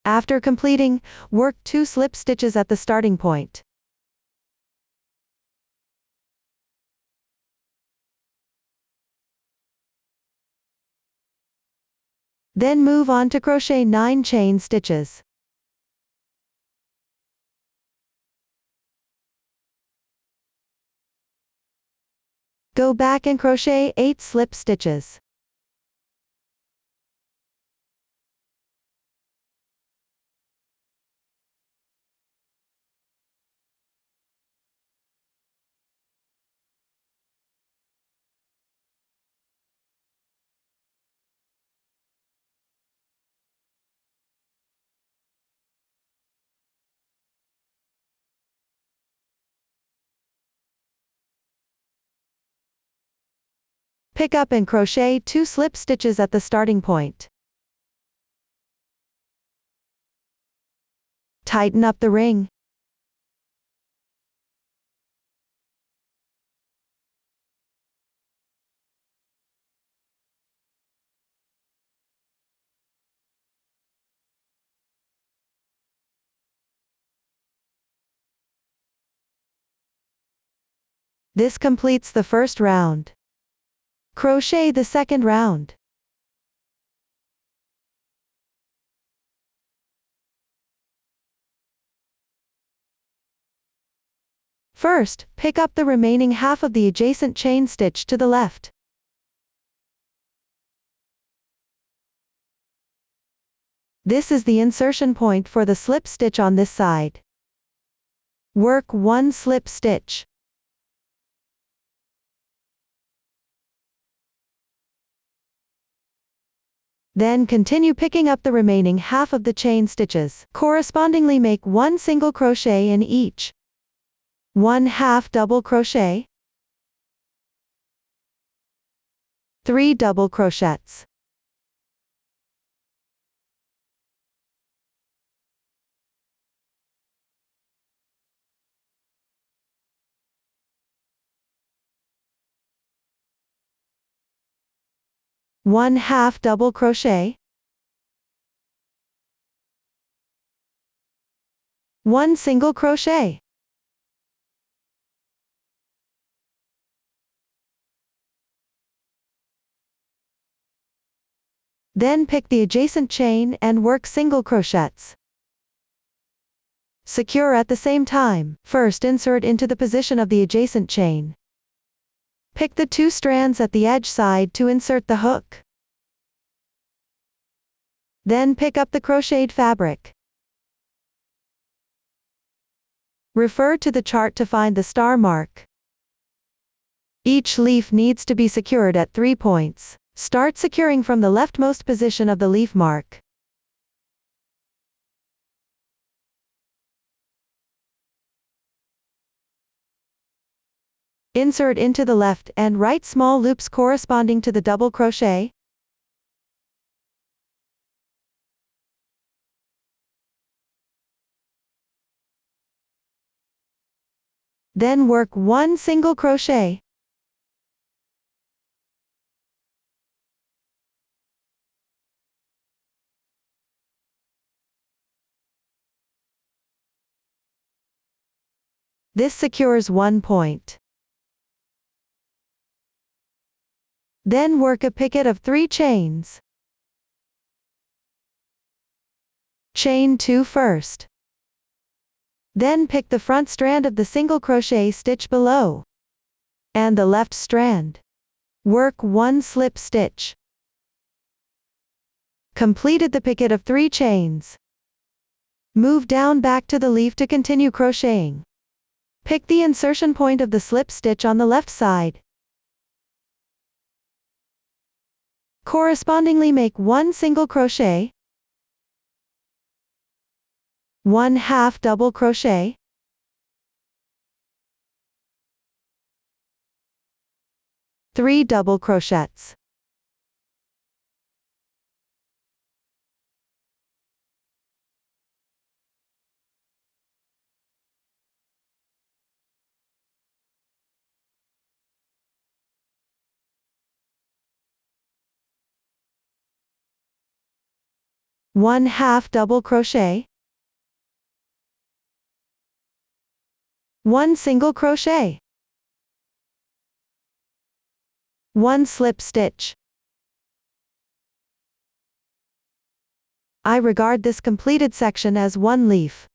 After completing, work 2 slip stitches at the starting point. Then move on to crochet 9 chain stitches. Go back and crochet 8 slip stitches. Pick up and crochet 2 slip stitches at the starting point. Tighten up the ring. This completes the first round. Crochet the second round. First, pick up the remaining half of the adjacent chain stitch to the left. This is the insertion point for the slip stitch on this side. Work 1 slip stitch. Then continue picking up the remaining half of the chain stitches. Correspondingly make 1 single crochet in each. 1/2 double crochet. 3 double crochets. One-half double crochet. 1 single crochet. Then pick the adjacent chain and work single crochets. Secure at the same time. First insert into the position of the adjacent chain. Pick the 2 strands at the edge side to insert the hook. Then pick up the crocheted fabric. Refer to the chart to find the star mark. Each leaf needs to be secured at 3 points. Start securing from the leftmost position of the leaf mark. Insert into the left and right small loops corresponding to the double crochet. Then work 1 single crochet. This secures 1 point. Then work a picket of 3 chains. Chain 2 first. Then pick the front strand of the single crochet stitch below. And the left strand. Work 1 slip stitch. Completed the picket of 3 chains. Move down back to the leaf to continue crocheting. Pick the insertion point of the slip stitch on the left side. Correspondingly make 1 single crochet. 1/2 double crochet. 3 double crochets. 1/2 double crochet, 1 single crochet, 1 slip stitch. I regard this completed section as one leaf.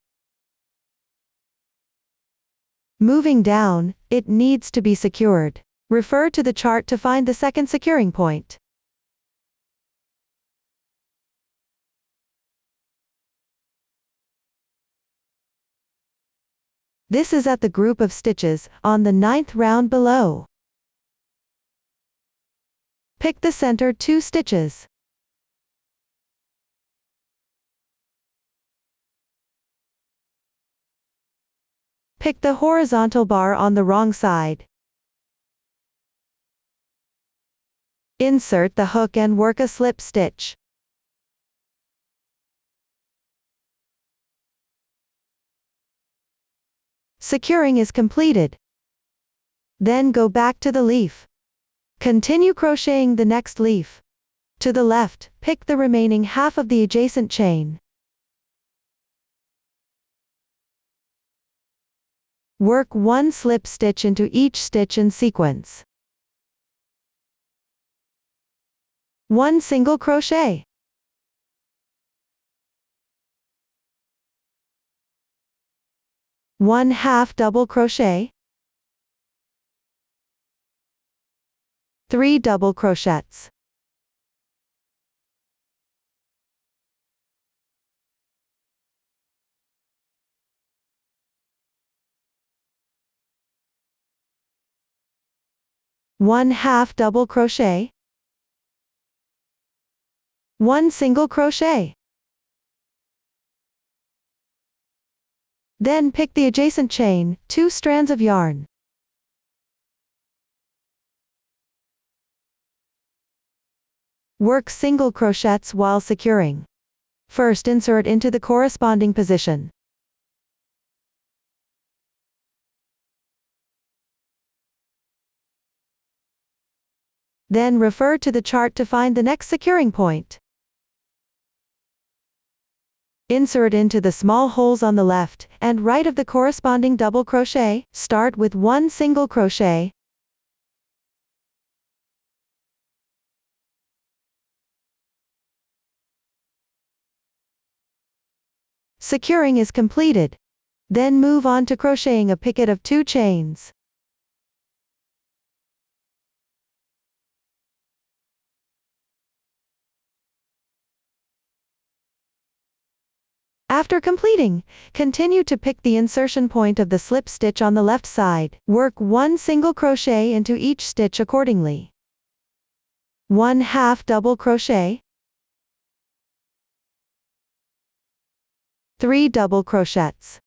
Moving down, it needs to be secured. Refer to the chart to find the second securing point. This is at the group of stitches on the 9th round below. Pick the center 2 stitches. Pick the horizontal bar on the wrong side. Insert the hook and work a slip stitch. Securing is completed. Then go back to the leaf. Continue crocheting the next leaf. To the left, pick the remaining half of the adjacent chain. Work 1 slip stitch into each stitch in sequence. 1 single crochet. 1/2 double crochet, 3 double crochets, 1/2 double crochet, 1 single crochet. Then pick the adjacent chain, 2 strands of yarn. Work single crochets while securing. First insert into the corresponding position. Then refer to the chart to find the next securing point. Insert into the small holes on the left and right of the corresponding double crochet. Start with 1 single crochet. Securing is completed. Then move on to crocheting a picket of 2 chains. After completing, continue to pick the insertion point of the slip stitch on the left side. Work 1 single crochet into each stitch accordingly. 1/2 double crochet, 3 double crochets,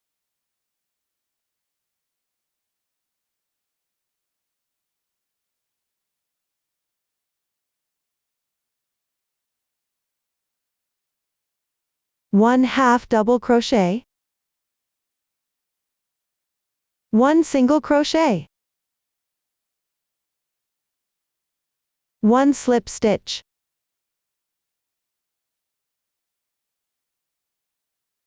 1/2 double crochet, 1 single crochet, 1 slip stitch.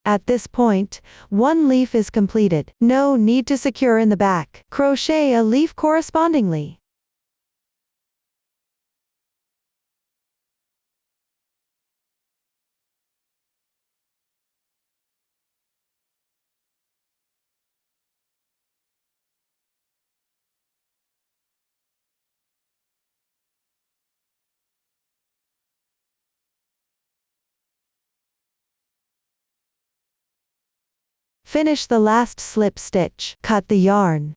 At this point, 1 leaf is completed. No need to secure in the back. Crochet a leaf correspondingly. Finish the last slip stitch. Cut the yarn.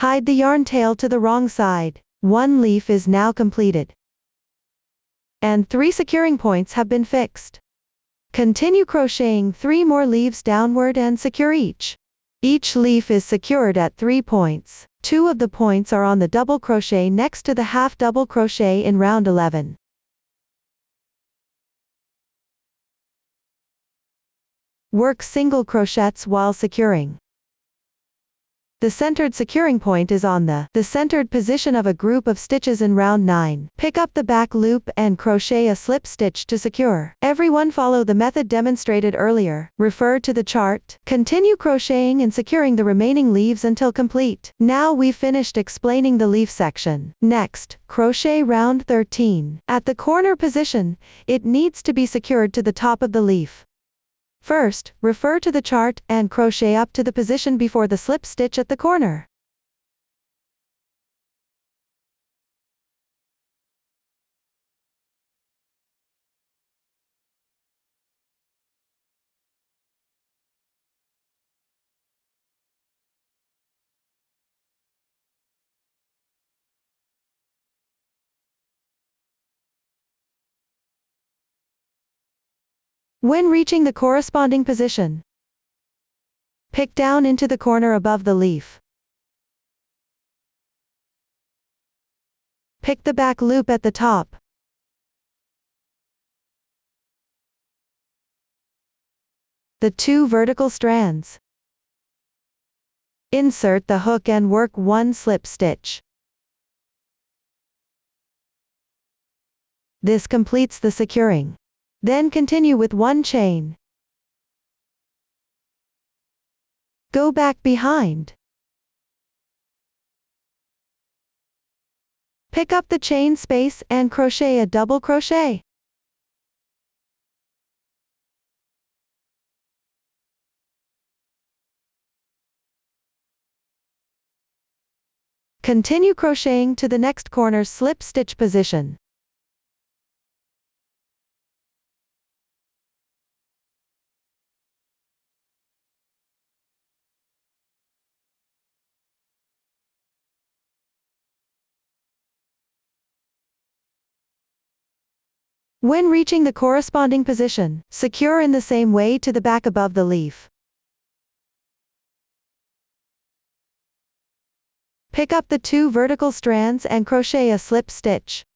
Hide the yarn tail to the wrong side. 1 leaf is now completed. And 3 securing points have been fixed. Continue crocheting 3 more leaves downward and secure each. Each leaf is secured at 3 points. 2 of the points are on the double crochet next to the half double crochet in round 11. Work single crochets while securing. The centered securing point is on the centered position of a group of stitches in round 9. Pick up the back loop and crochet a slip stitch to secure. Everyone follow the method demonstrated earlier. Refer to the chart. Continue crocheting and securing the remaining leaves until complete. Now we've finished explaining the leaf section. Next, crochet round 13. At the corner position, it needs to be secured to the top of the leaf. First, refer to the chart and crochet up to the position before the slip stitch at the corner. When reaching the corresponding position, pick down into the corner above the leaf. Pick the back loop at the top. The 2 vertical strands. Insert the hook and work 1 slip stitch. This completes the securing. Then continue with 1 chain. Go back behind. Pick up the chain space and crochet a double crochet. Continue crocheting to the next corner slip stitch position. When reaching the corresponding position, secure in the same way to the back above the leaf. Pick up the 2 vertical strands and crochet a slip stitch.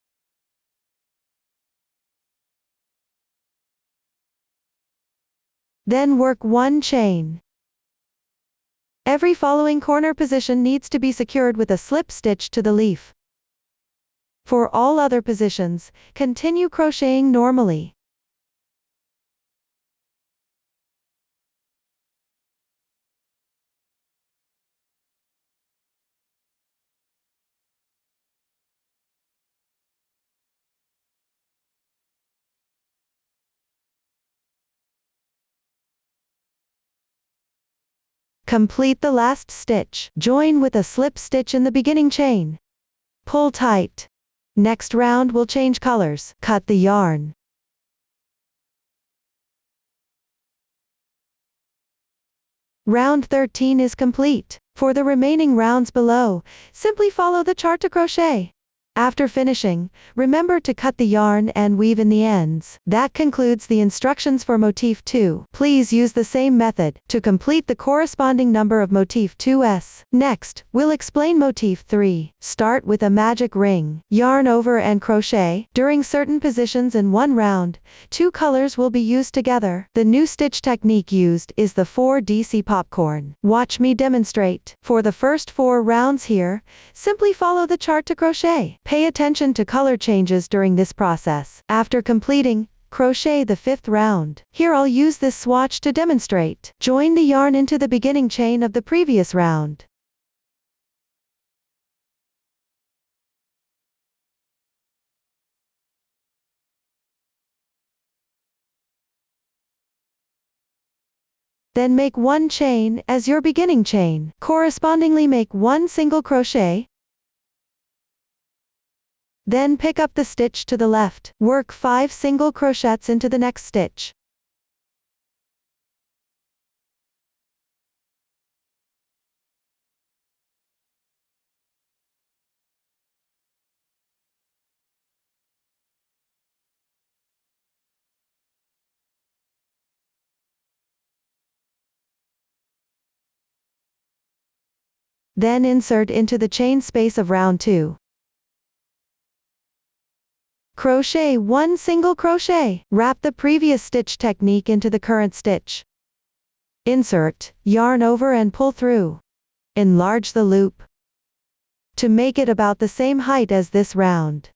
Then work 1 chain. Every following corner position needs to be secured with a slip stitch to the leaf. For all other positions, continue crocheting normally. Complete the last stitch. Join with a slip stitch in the beginning chain. Pull tight. Next round will change colors. Cut the yarn. Round 13 is complete. For the remaining rounds below, simply follow the chart to crochet. After finishing, remember to cut the yarn and weave in the ends. That concludes the instructions for motif 2. Please use the same method to complete the corresponding number of motif 2s. Next, we'll explain motif 3. Start with a magic ring. Yarn over and crochet. During certain positions in one round, 2 colors will be used together. The new stitch technique used is the 4DC popcorn. Watch me demonstrate. For the first 4 rounds here, simply follow the chart to crochet. Pay attention to color changes during this process. After completing, crochet the 5th round. Here I'll use this swatch to demonstrate. Join the yarn into the beginning chain of the previous round. Then make 1 chain as your beginning chain. Correspondingly make 1 single crochet. Then pick up the stitch to the left. Work 5 single crochets into the next stitch. Then insert into the chain space of round 2. Crochet 1 single crochet. Wrap the previous stitch technique into the current stitch. Insert, yarn over and pull through. Enlarge the loop to make it about the same height as this round.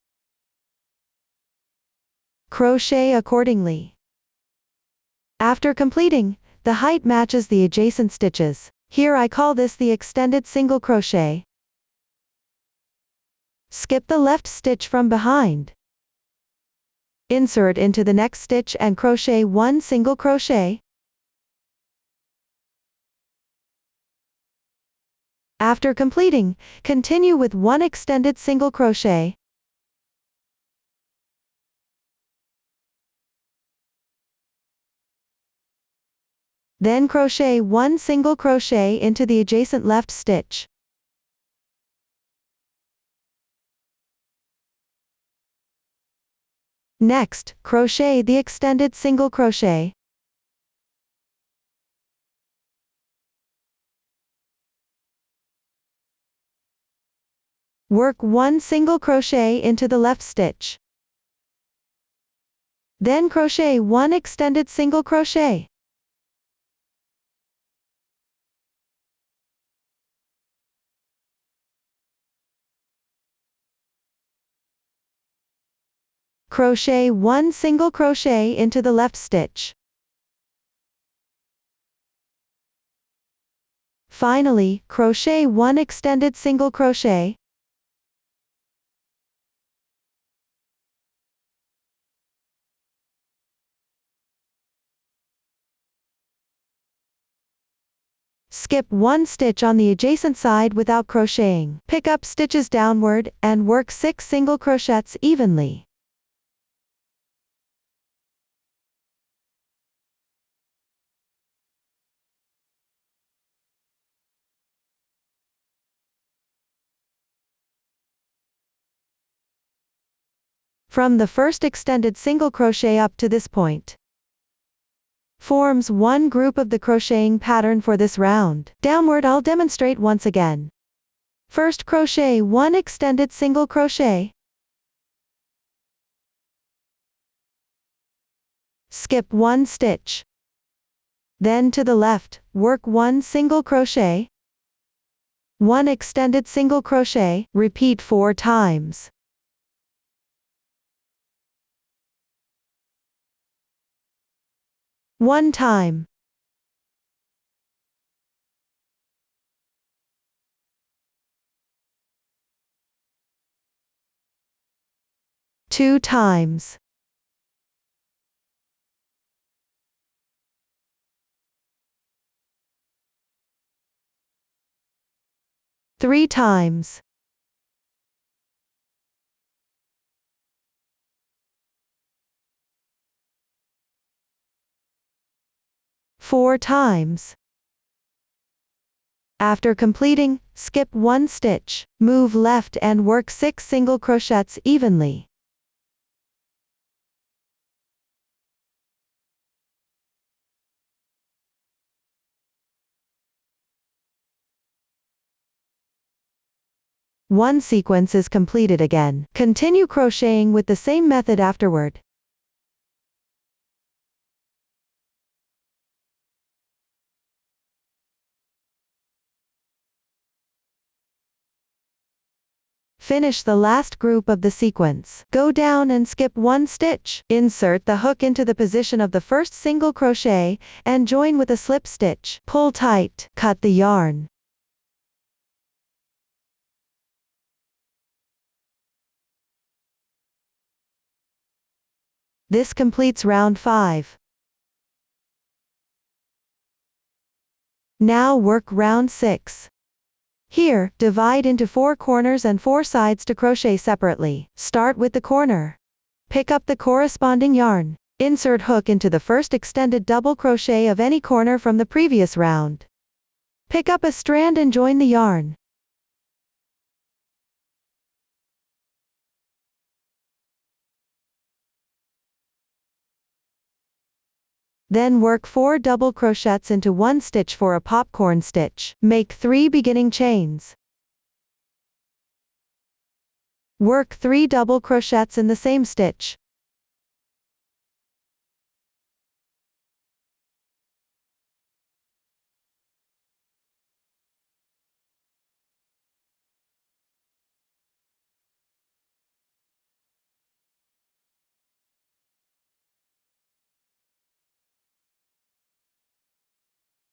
Crochet accordingly. After completing, the height matches the adjacent stitches. Here I call this the extended single crochet. Skip the left stitch from behind. Insert into the next stitch and crochet 1 single crochet. After completing, continue with 1 extended single crochet. Then crochet 1 single crochet into the adjacent left stitch. Next, crochet the extended single crochet. Work 1 single crochet into the left stitch. Then crochet 1 extended single crochet. Crochet 1 single crochet into the left stitch. Finally, crochet 1 extended single crochet. Skip 1 stitch on the adjacent side without crocheting. Pick up stitches downward, and work 6 single crochets evenly. From the first extended single crochet up to this point, forms one group of the crocheting pattern for this round. Downward I'll demonstrate once again. First crochet 1 extended single crochet. Skip 1 stitch. Then to the left, work 1 single crochet. 1 extended single crochet, repeat 4 times. One time. Two times. Three times. Four times. After completing, skip 1 stitch, move left and work 6 single crochets evenly. One sequence is completed again. Continue crocheting with the same method afterward. Finish the last group of the sequence. Go down and skip 1 stitch. Insert the hook into the position of the first single crochet, and join with a slip stitch. Pull tight. Cut the yarn. This completes round 5. Now work round 6. Here, divide into 4 corners and 4 sides to crochet separately. Start with the corner. Pick up the corresponding yarn. Insert hook into the first extended double crochet of any corner from the previous round. Pick up a strand and join the yarn. Then work 4 double crochets into 1 stitch for a popcorn stitch. Make 3 beginning chains. Work 3 double crochets in the same stitch.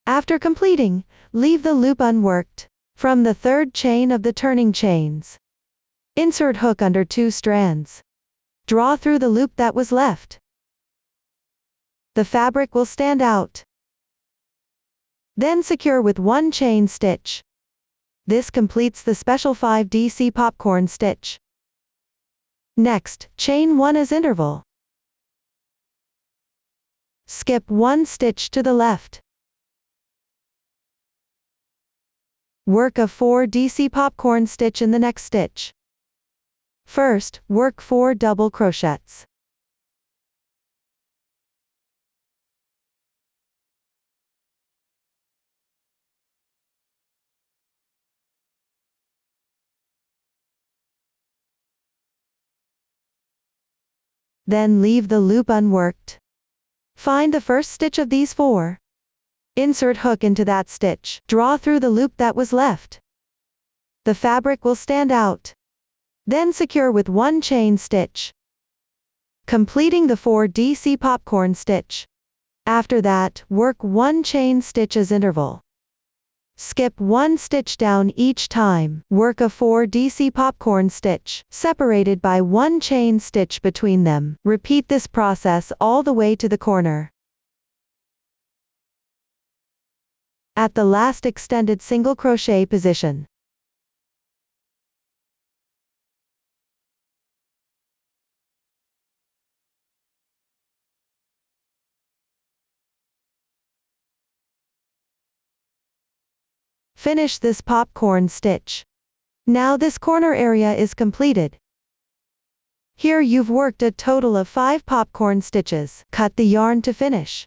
After completing, leave the loop unworked. From the third chain of the turning chains, insert hook under 2 strands. Draw through the loop that was left. The fabric will stand out. Then secure with 1 chain stitch. This completes the special 5DC popcorn stitch. Next, chain 1 as interval. Skip 1 stitch to the left. Work a 4DC popcorn stitch in the next stitch. First, work 4 double crochets. Then leave the loop unworked. Find the first stitch of these 4. Insert hook into that stitch. Draw through the loop that was left. The fabric will stand out. Then secure with 1 chain stitch, completing the 4DC popcorn stitch. After that, work 1 chain stitch as interval. Skip 1 stitch down each time. Work a 4DC popcorn stitch, separated by 1 chain stitch between them. Repeat this process all the way to the corner. At the last extended single crochet position, finish this popcorn stitch. Now this corner area is completed. Here you've worked a total of 5 popcorn stitches. Cut the yarn to finish.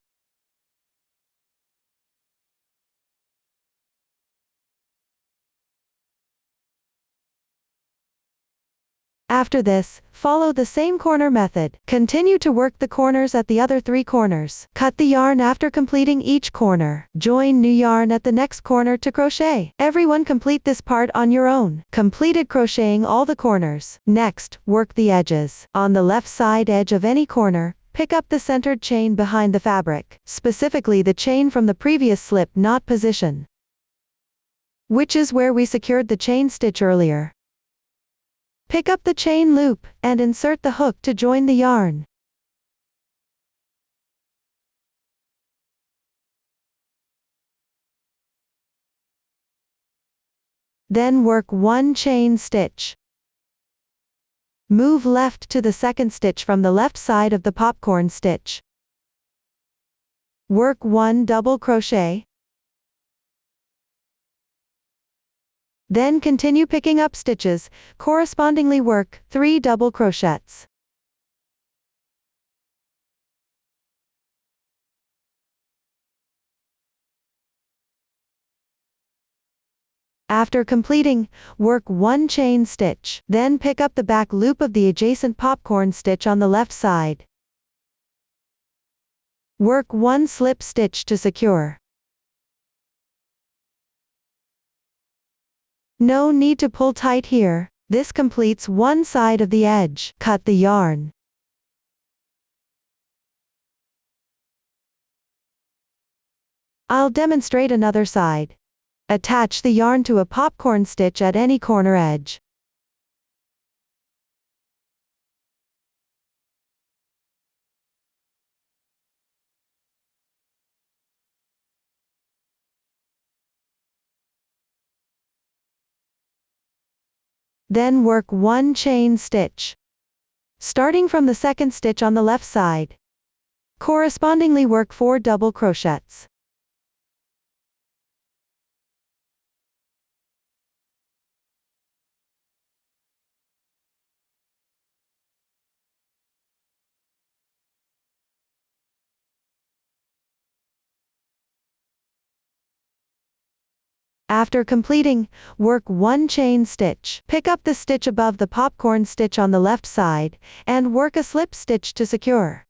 After this, follow the same corner method. Continue to work the corners at the other 3 corners. Cut the yarn after completing each corner. Join new yarn at the next corner to crochet. Everyone complete this part on your own. Completed crocheting all the corners. Next, work the edges. On the left side edge of any corner, pick up the centered chain behind the fabric, specifically the chain from the previous slip knot position, which is where we secured the chain stitch earlier. Pick up the chain loop, and insert the hook to join the yarn. Then work 1 chain stitch. Move left to the second stitch from the left side of the popcorn stitch. Work 1 double crochet. Then continue picking up stitches, correspondingly work 3 double crochets. After completing, work 1 chain stitch. Then pick up the back loop of the adjacent popcorn stitch on the left side. Work 1 slip stitch to secure. No need to pull tight here. This completes one side of the edge. Cut the yarn. I'll demonstrate another side. Attach the yarn to a popcorn stitch at any corner edge. Then work 1 chain stitch, starting from the second stitch on the left side. Correspondingly work 4 double crochets. After completing, work 1 chain stitch. Pick up the stitch above the popcorn stitch on the left side, and work a slip stitch to secure.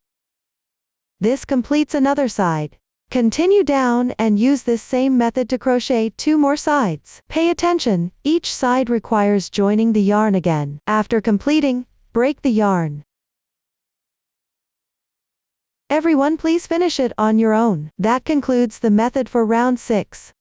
This completes another side. Continue down and use this same method to crochet 2 more sides. Pay attention, each side requires joining the yarn again. After completing, break the yarn. Everyone please finish it on your own. That concludes the method for round 6.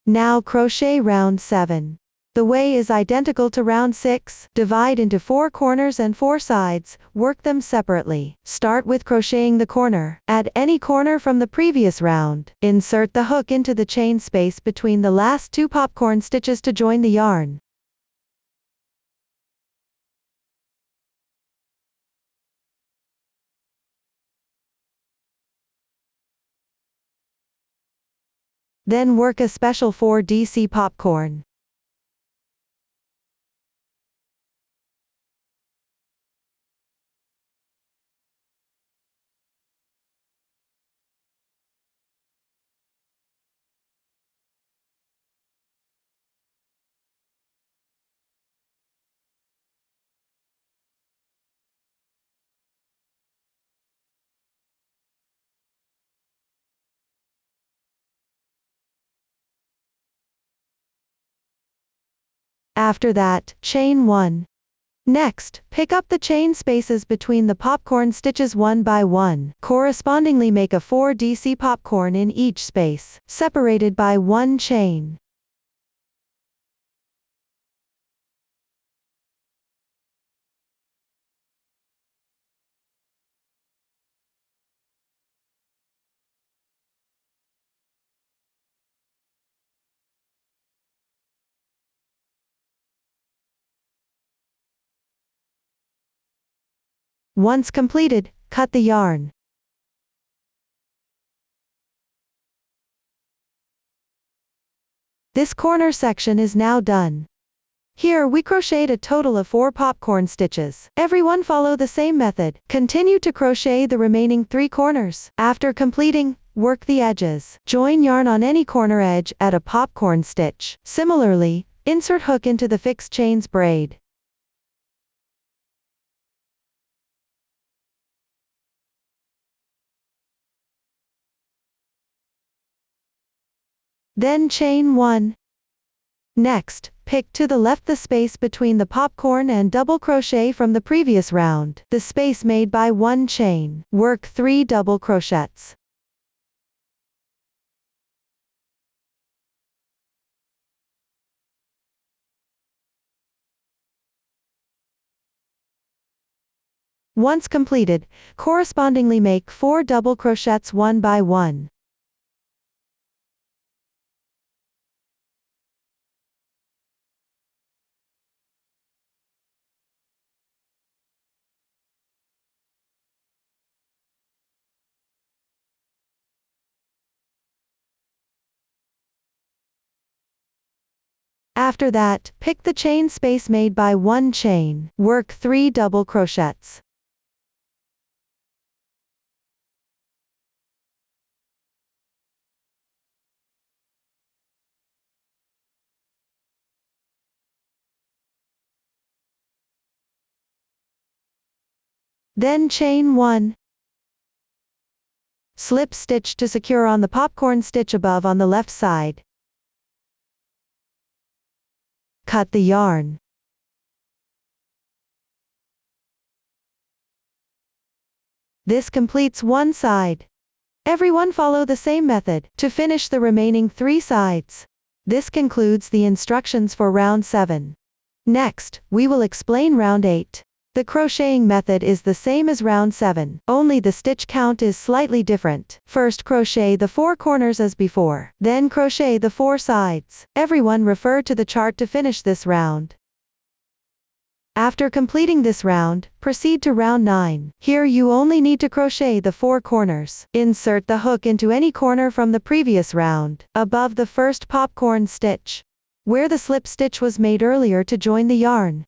Now crochet round 7. The way is identical to round 6. Divide into 4 corners and 4 sides, work them separately. Start with crocheting the corner. Add any corner from the previous round. Insert the hook into the chain space between the last 2 popcorn stitches to join the yarn. Then work a special 4DC popcorn. After that, chain 1. Next, pick up the chain spaces between the popcorn stitches one by one. Correspondingly make a 4DC popcorn in each space, separated by 1 chain. Once completed, cut the yarn. This corner section is now done. Here we crocheted a total of 4 popcorn stitches. Everyone follow the same method. Continue to crochet the remaining 3 corners. After completing, work the edges. Join yarn on any corner edge, add a popcorn stitch. Similarly, insert hook into the fixed chains braid. Then chain 1. Next, pick to the left the space between the popcorn and double crochet from the previous round, the space made by 1 chain. Work 3 double crochets. Once completed, correspondingly make 4 double crochets one by one. After that, pick the chain space made by 1 chain. Work 3 double crochets. Then chain 1. Slip stitch to secure on the popcorn stitch above on the left side. Cut the yarn. This completes one side. Everyone follow the same method to finish the remaining 3 sides. This concludes the instructions for round 7. Next, we will explain round 8. The crocheting method is the same as round 7, only the stitch count is slightly different. First crochet the 4 corners as before, then crochet the 4 sides. Everyone refer to the chart to finish this round. After completing this round, proceed to round 9. Here you only need to crochet the 4 corners. Insert the hook into any corner from the previous round, above the first popcorn stitch, where the slip stitch was made earlier to join the yarn.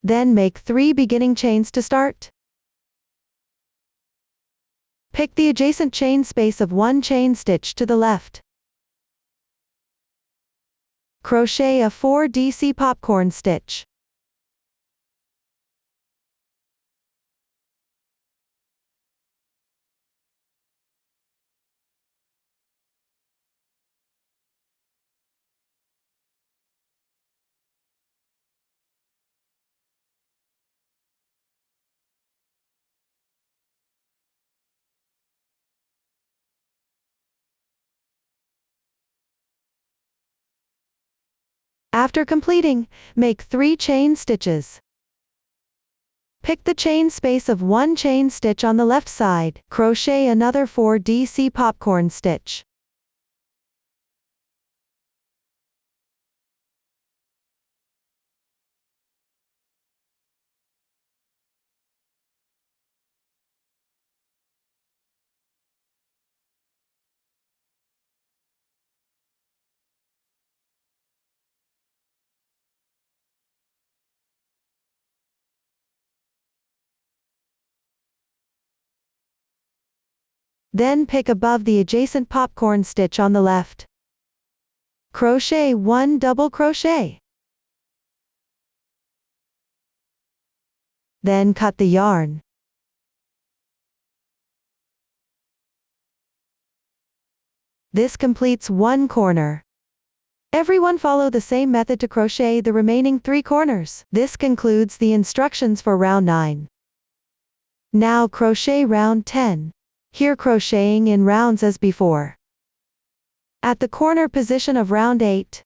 Then make 3 beginning chains to start. Pick the adjacent chain space of 1 chain stitch to the left. Crochet a 4DC popcorn stitch. After completing, make 3 chain stitches. Pick the chain space of 1 chain stitch on the left side, crochet another 4 DC popcorn stitch. Then pick above the adjacent popcorn stitch on the left. Crochet 1 double crochet. Then cut the yarn. This completes 1 corner. Everyone follow the same method to crochet the remaining 3 corners. This concludes the instructions for round 9. Now crochet round 10. Here crocheting in rounds as before. At the corner position of round 8,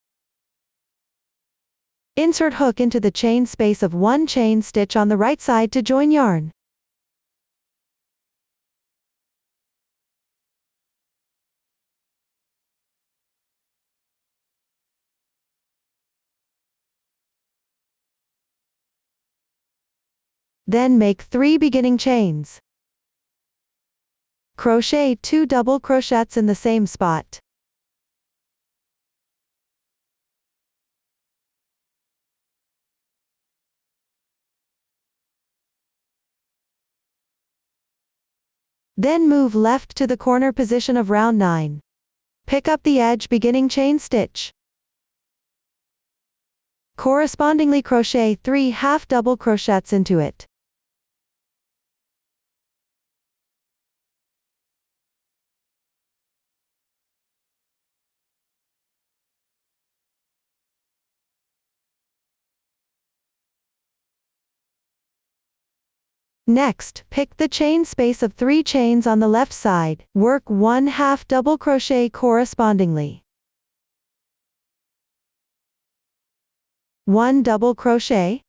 insert hook into the chain space of 1 chain stitch on the right side to join yarn. Then make 3 beginning chains. Crochet 2 double crochets in the same spot. Then move left to the corner position of round 9. Pick up the edge beginning chain stitch. Correspondingly crochet 3 half double crochets into it. Next, pick the chain space of 3 chains on the left side, work 1 half double crochet correspondingly. 1 double crochet,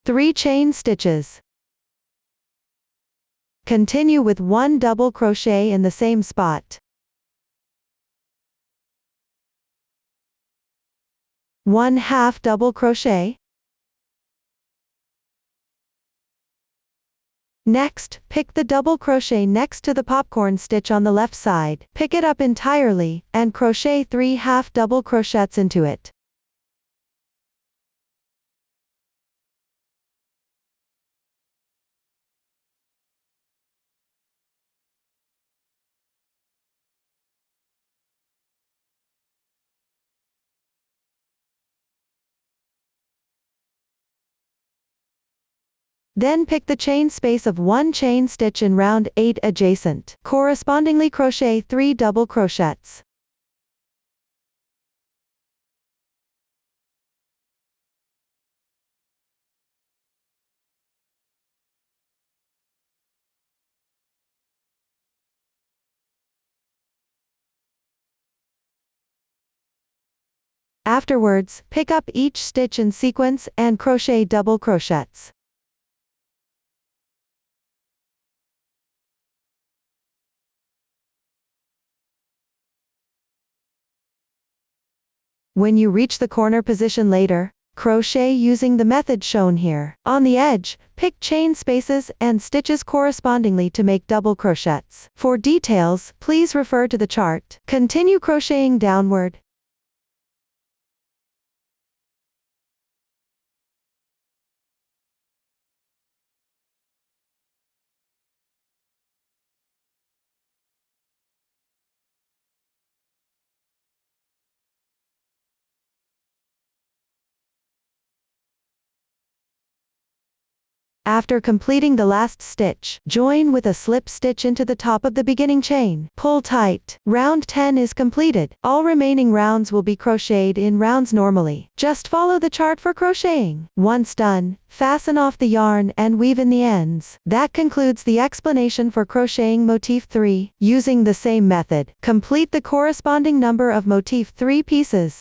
3 chain stitches. Continue with 1 double crochet in the same spot. 1 half double crochet. Next, pick the double crochet next to the popcorn stitch on the left side, pick it up entirely, and crochet 3 half double crochets into it. Then pick the chain space of 1 chain stitch in round 8 adjacent. Correspondingly crochet 3 double crochets. Afterwards, pick up each stitch in sequence and crochet double crochets. When you reach the corner position later, crochet using the method shown here. On the edge, pick chain spaces and stitches correspondingly to make double crochets. For details, please refer to the chart. Continue crocheting downward. After completing the last stitch, join with a slip stitch into the top of the beginning chain. Pull tight. Round 10 is completed. All remaining rounds will be crocheted in rounds normally. Just follow the chart for crocheting. Once done, fasten off the yarn and weave in the ends. That concludes the explanation for crocheting motif 3. Using the same method, complete the corresponding number of motif 3 pieces.